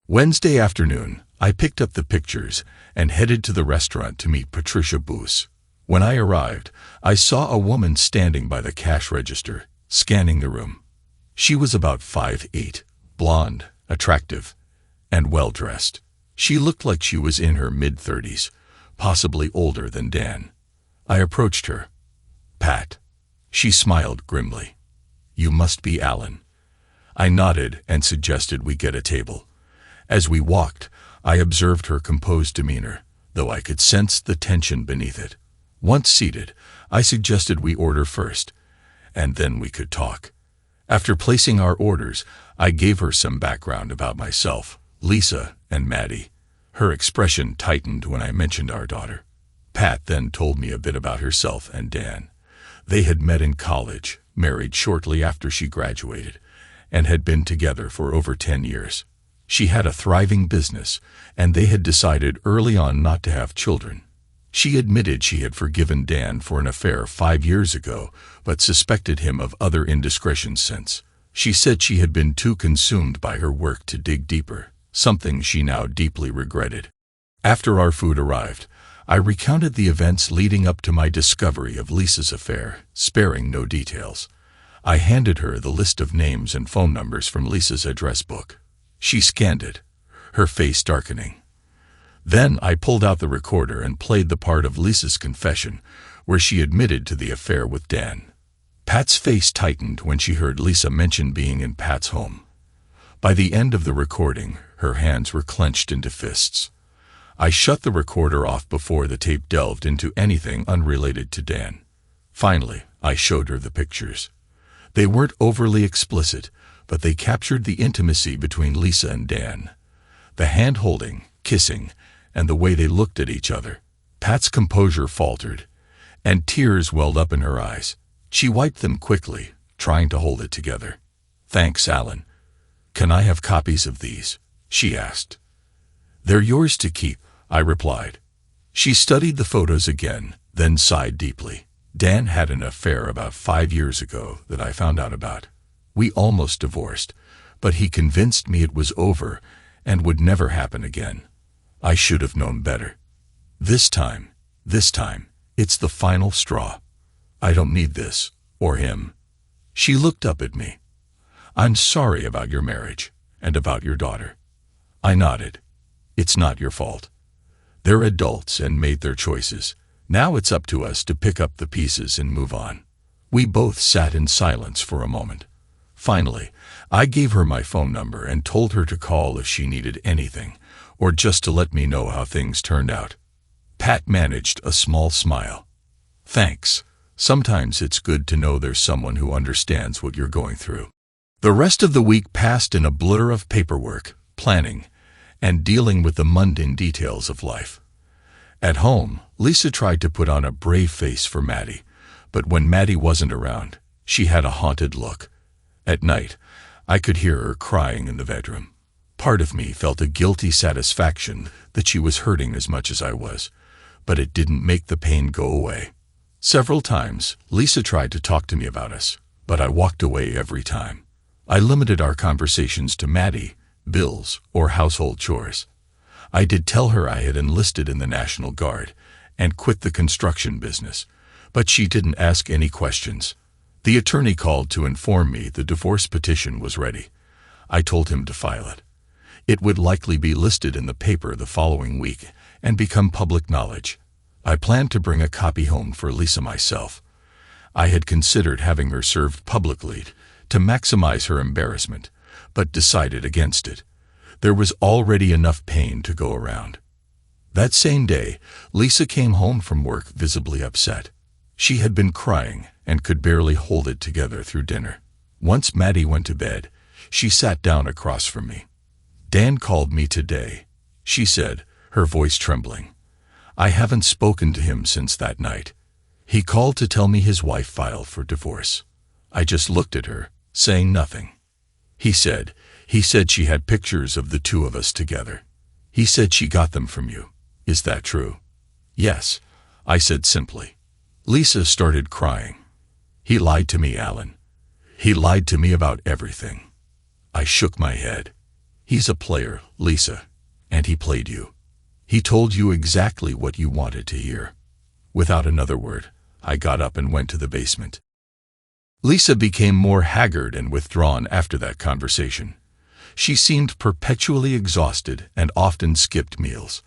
Wednesday afternoon, I picked up the pictures and headed to the restaurant to meet Patricia Boos. When I arrived, I saw a woman standing by the cash register, scanning the room. She was about 5'8", blonde, attractive, and well-dressed. She looked like she was in her mid-30s, possibly older than Dan. I approached her. "Pat." She smiled grimly. "You must be Alan." I nodded and suggested we get a table. As we walked, I observed her composed demeanor, though I could sense the tension beneath it. Once seated, I suggested we order first, and then we could talk. After placing our orders, I gave her some background about myself, Lisa, and Maddie. Her expression tightened when I mentioned our daughter. Pat then told me a bit about herself and Dan. They had met in college, married shortly after she graduated, and had been together for over 10 years. She had a thriving business, and they had decided early on not to have children. She admitted she had forgiven Dan for an affair 5 years ago, but suspected him of other indiscretions since. She said she had been too consumed by her work to dig deeper, something she now deeply regretted. After our food arrived, I recounted the events leading up to my discovery of Lisa's affair, sparing no details. I handed her the list of names and phone numbers from Lisa's address book. She scanned it, her face darkening. Then I pulled out the recorder and played the part of Lisa's confession, where she admitted to the affair with Dan. Pat's face tightened when she heard Lisa mention being in Pat's home. By the end of the recording, her hands were clenched into fists. I shut the recorder off before the tape delved into anything unrelated to Dan. Finally, I showed her the pictures. They weren't overly explicit, but they captured the intimacy between Lisa and Dan. The hand-holding, kissing, and the way they looked at each other. Pat's composure faltered, and tears welled up in her eyes. She wiped them quickly, trying to hold it together. "Thanks, Alan. Can I have copies of these?" she asked. "They're yours to keep," I replied. She studied the photos again, then sighed deeply. Dan had an affair about 5 years ago that I found out about. We almost divorced, but he convinced me it was over and would never happen again. I should have known better. This time, it's the final straw. I don't need this, or him. She looked up at me. "I'm sorry about your marriage, and about your daughter." I nodded. "It's not your fault. They're adults and made their choices. Now it's up to us to pick up the pieces and move on." We both sat in silence for a moment. Finally, I gave her my phone number and told her to call if she needed anything, or just to let me know how things turned out. Pat managed a small smile. "Thanks. Sometimes it's good to know there's someone who understands what you're going through." The rest of the week passed in a blur of paperwork, planning, and dealing with the mundane details of life. At home, Lisa tried to put on a brave face for Maddie, but when Maddie wasn't around, she had a haunted look. At night, I could hear her crying in the bedroom. Part of me felt a guilty satisfaction that she was hurting as much as I was, but it didn't make the pain go away. Several times, Lisa tried to talk to me about us, but I walked away every time. I limited our conversations to Maddie, bills, or household chores. I did tell her I had enlisted in the National Guard and quit the construction business, but she didn't ask any questions. The attorney called to inform me the divorce petition was ready. I told him to file it. It would likely be listed in the paper the following week and become public knowledge. I planned to bring a copy home for Lisa myself. I had considered having her served publicly to maximize her embarrassment, but decided against it. There was already enough pain to go around. That same day, Lisa came home from work visibly upset. She had been crying and could barely hold it together through dinner. Once Maddie went to bed, she sat down across from me. "Dan called me today," she said, her voice trembling. "I haven't spoken to him since that night. He called to tell me his wife filed for divorce." I just looked at her, saying nothing. He said she had pictures of the two of us together. He said she got them from you. Is that true? Yes, I said simply. Lisa started crying. He lied to me, Alan. He lied to me about everything. I shook my head. He's a player, Lisa, and he played you. He told you exactly what you wanted to hear. Without another word, I got up and went to the basement. Lisa became more haggard and withdrawn after that conversation. She seemed perpetually exhausted and often skipped meals.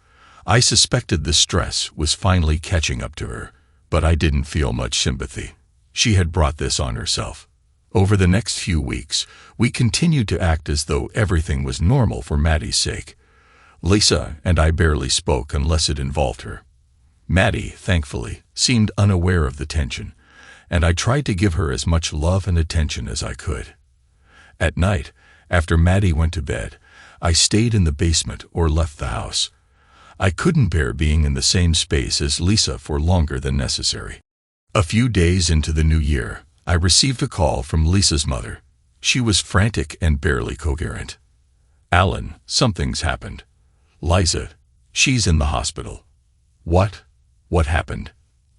I suspected the stress was finally catching up to her, but I didn't feel much sympathy. She had brought this on herself. Over the next few weeks, we continued to act as though everything was normal for Maddie's sake. Lisa and I barely spoke unless it involved her. Maddie, thankfully, seemed unaware of the tension, and I tried to give her as much love and attention as I could. At night, after Maddie went to bed, I stayed in the basement or left the house. I couldn't bear being in the same space as Lisa for longer than necessary. A few days into the new year, I received a call from Lisa's mother. She was frantic and barely coherent. Alan, something's happened. Liza, she's in the hospital. What? What happened?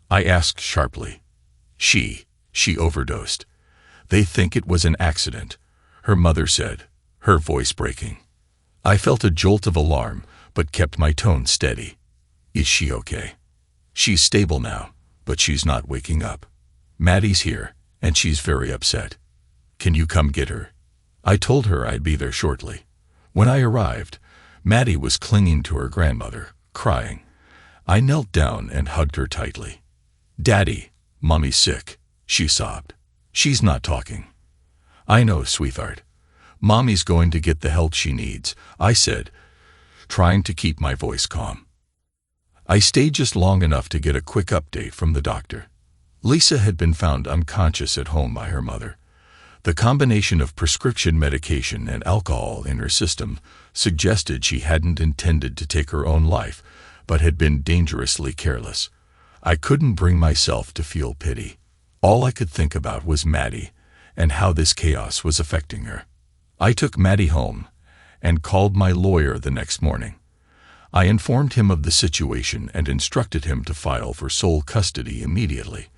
I asked sharply. She overdosed. They think it was an accident, her mother said, her voice breaking. I felt a jolt of alarm, but kept my tone steady. Is she okay? She's stable now, but she's not waking up. Maddie's here, and she's very upset. Can you come get her? I told her I'd be there shortly. When I arrived, Maddie was clinging to her grandmother, crying. I knelt down and hugged her tightly. Daddy, Mommy's sick, she sobbed. She's not talking. I know, sweetheart. Mommy's going to get the help she needs, I said, trying to keep my voice calm. I stayed just long enough to get a quick update from the doctor. Lisa had been found unconscious at home by her mother. The combination of prescription medication and alcohol in her system suggested she hadn't intended to take her own life, but had been dangerously careless. I couldn't bring myself to feel pity. All I could think about was Maddie and how this chaos was affecting her. I took Maddie home and called my lawyer the next morning. I informed him of the situation and instructed him to file for sole custody immediately.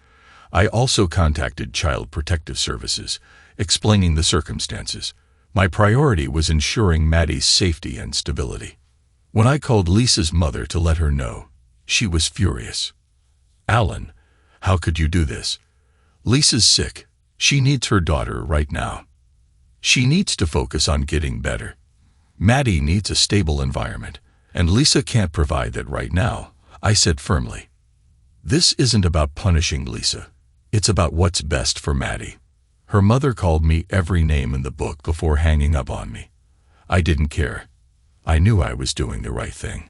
I also contacted Child Protective Services, explaining the circumstances. My priority was ensuring Maddie's safety and stability. When I called Lisa's mother to let her know, she was furious. Alan, how could you do this? Lisa's sick. She needs her daughter right now. She needs to focus on getting better. Maddie needs a stable environment, and Lisa can't provide that right now, I said firmly. This isn't about punishing Lisa. It's about what's best for Maddie. Her mother called me every name in the book before hanging up on me. I didn't care. I knew I was doing the right thing.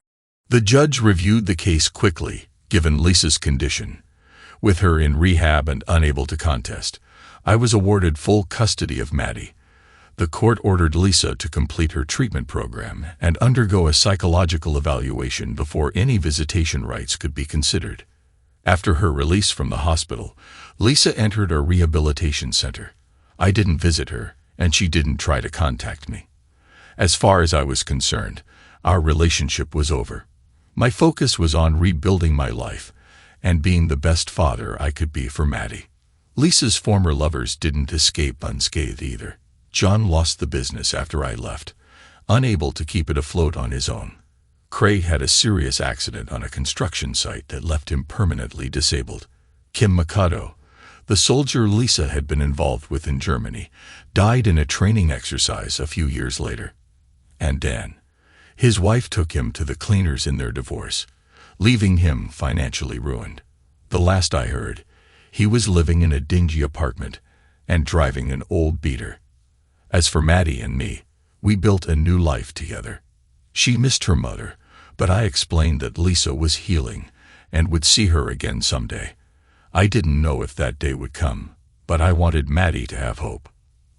The judge reviewed the case quickly, given Lisa's condition. With her in rehab and unable to contest, I was awarded full custody of Maddie. The court ordered Lisa to complete her treatment program and undergo a psychological evaluation before any visitation rights could be considered. After her release from the hospital, Lisa entered a rehabilitation center. I didn't visit her, and she didn't try to contact me. As far as I was concerned, our relationship was over. My focus was on rebuilding my life and being the best father I could be for Maddie. Lisa's former lovers didn't escape unscathed either. John lost the business after I left, unable to keep it afloat on his own. Craig had a serious accident on a construction site that left him permanently disabled. Kim Mikado, the soldier Lisa had been involved with in Germany, died in a training exercise a few years later. And Dan, his wife, took him to the cleaners in their divorce, leaving him financially ruined. The last I heard, he was living in a dingy apartment and driving an old beater. As for Maddie and me, we built a new life together. She missed her mother, but I explained that Lisa was healing and would see her again someday. I didn't know if that day would come, but I wanted Maddie to have hope.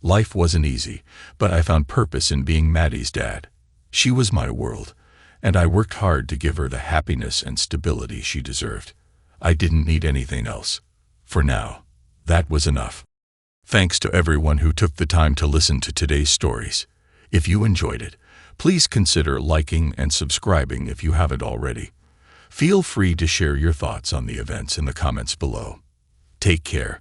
Life wasn't easy, but I found purpose in being Maddie's dad. She was my world, and I worked hard to give her the happiness and stability she deserved. I didn't need anything else. For now, that was enough. Thanks to everyone who took the time to listen to today's stories. If you enjoyed it, please consider liking and subscribing if you haven't already. Feel free to share your thoughts on the events in the comments below. Take care.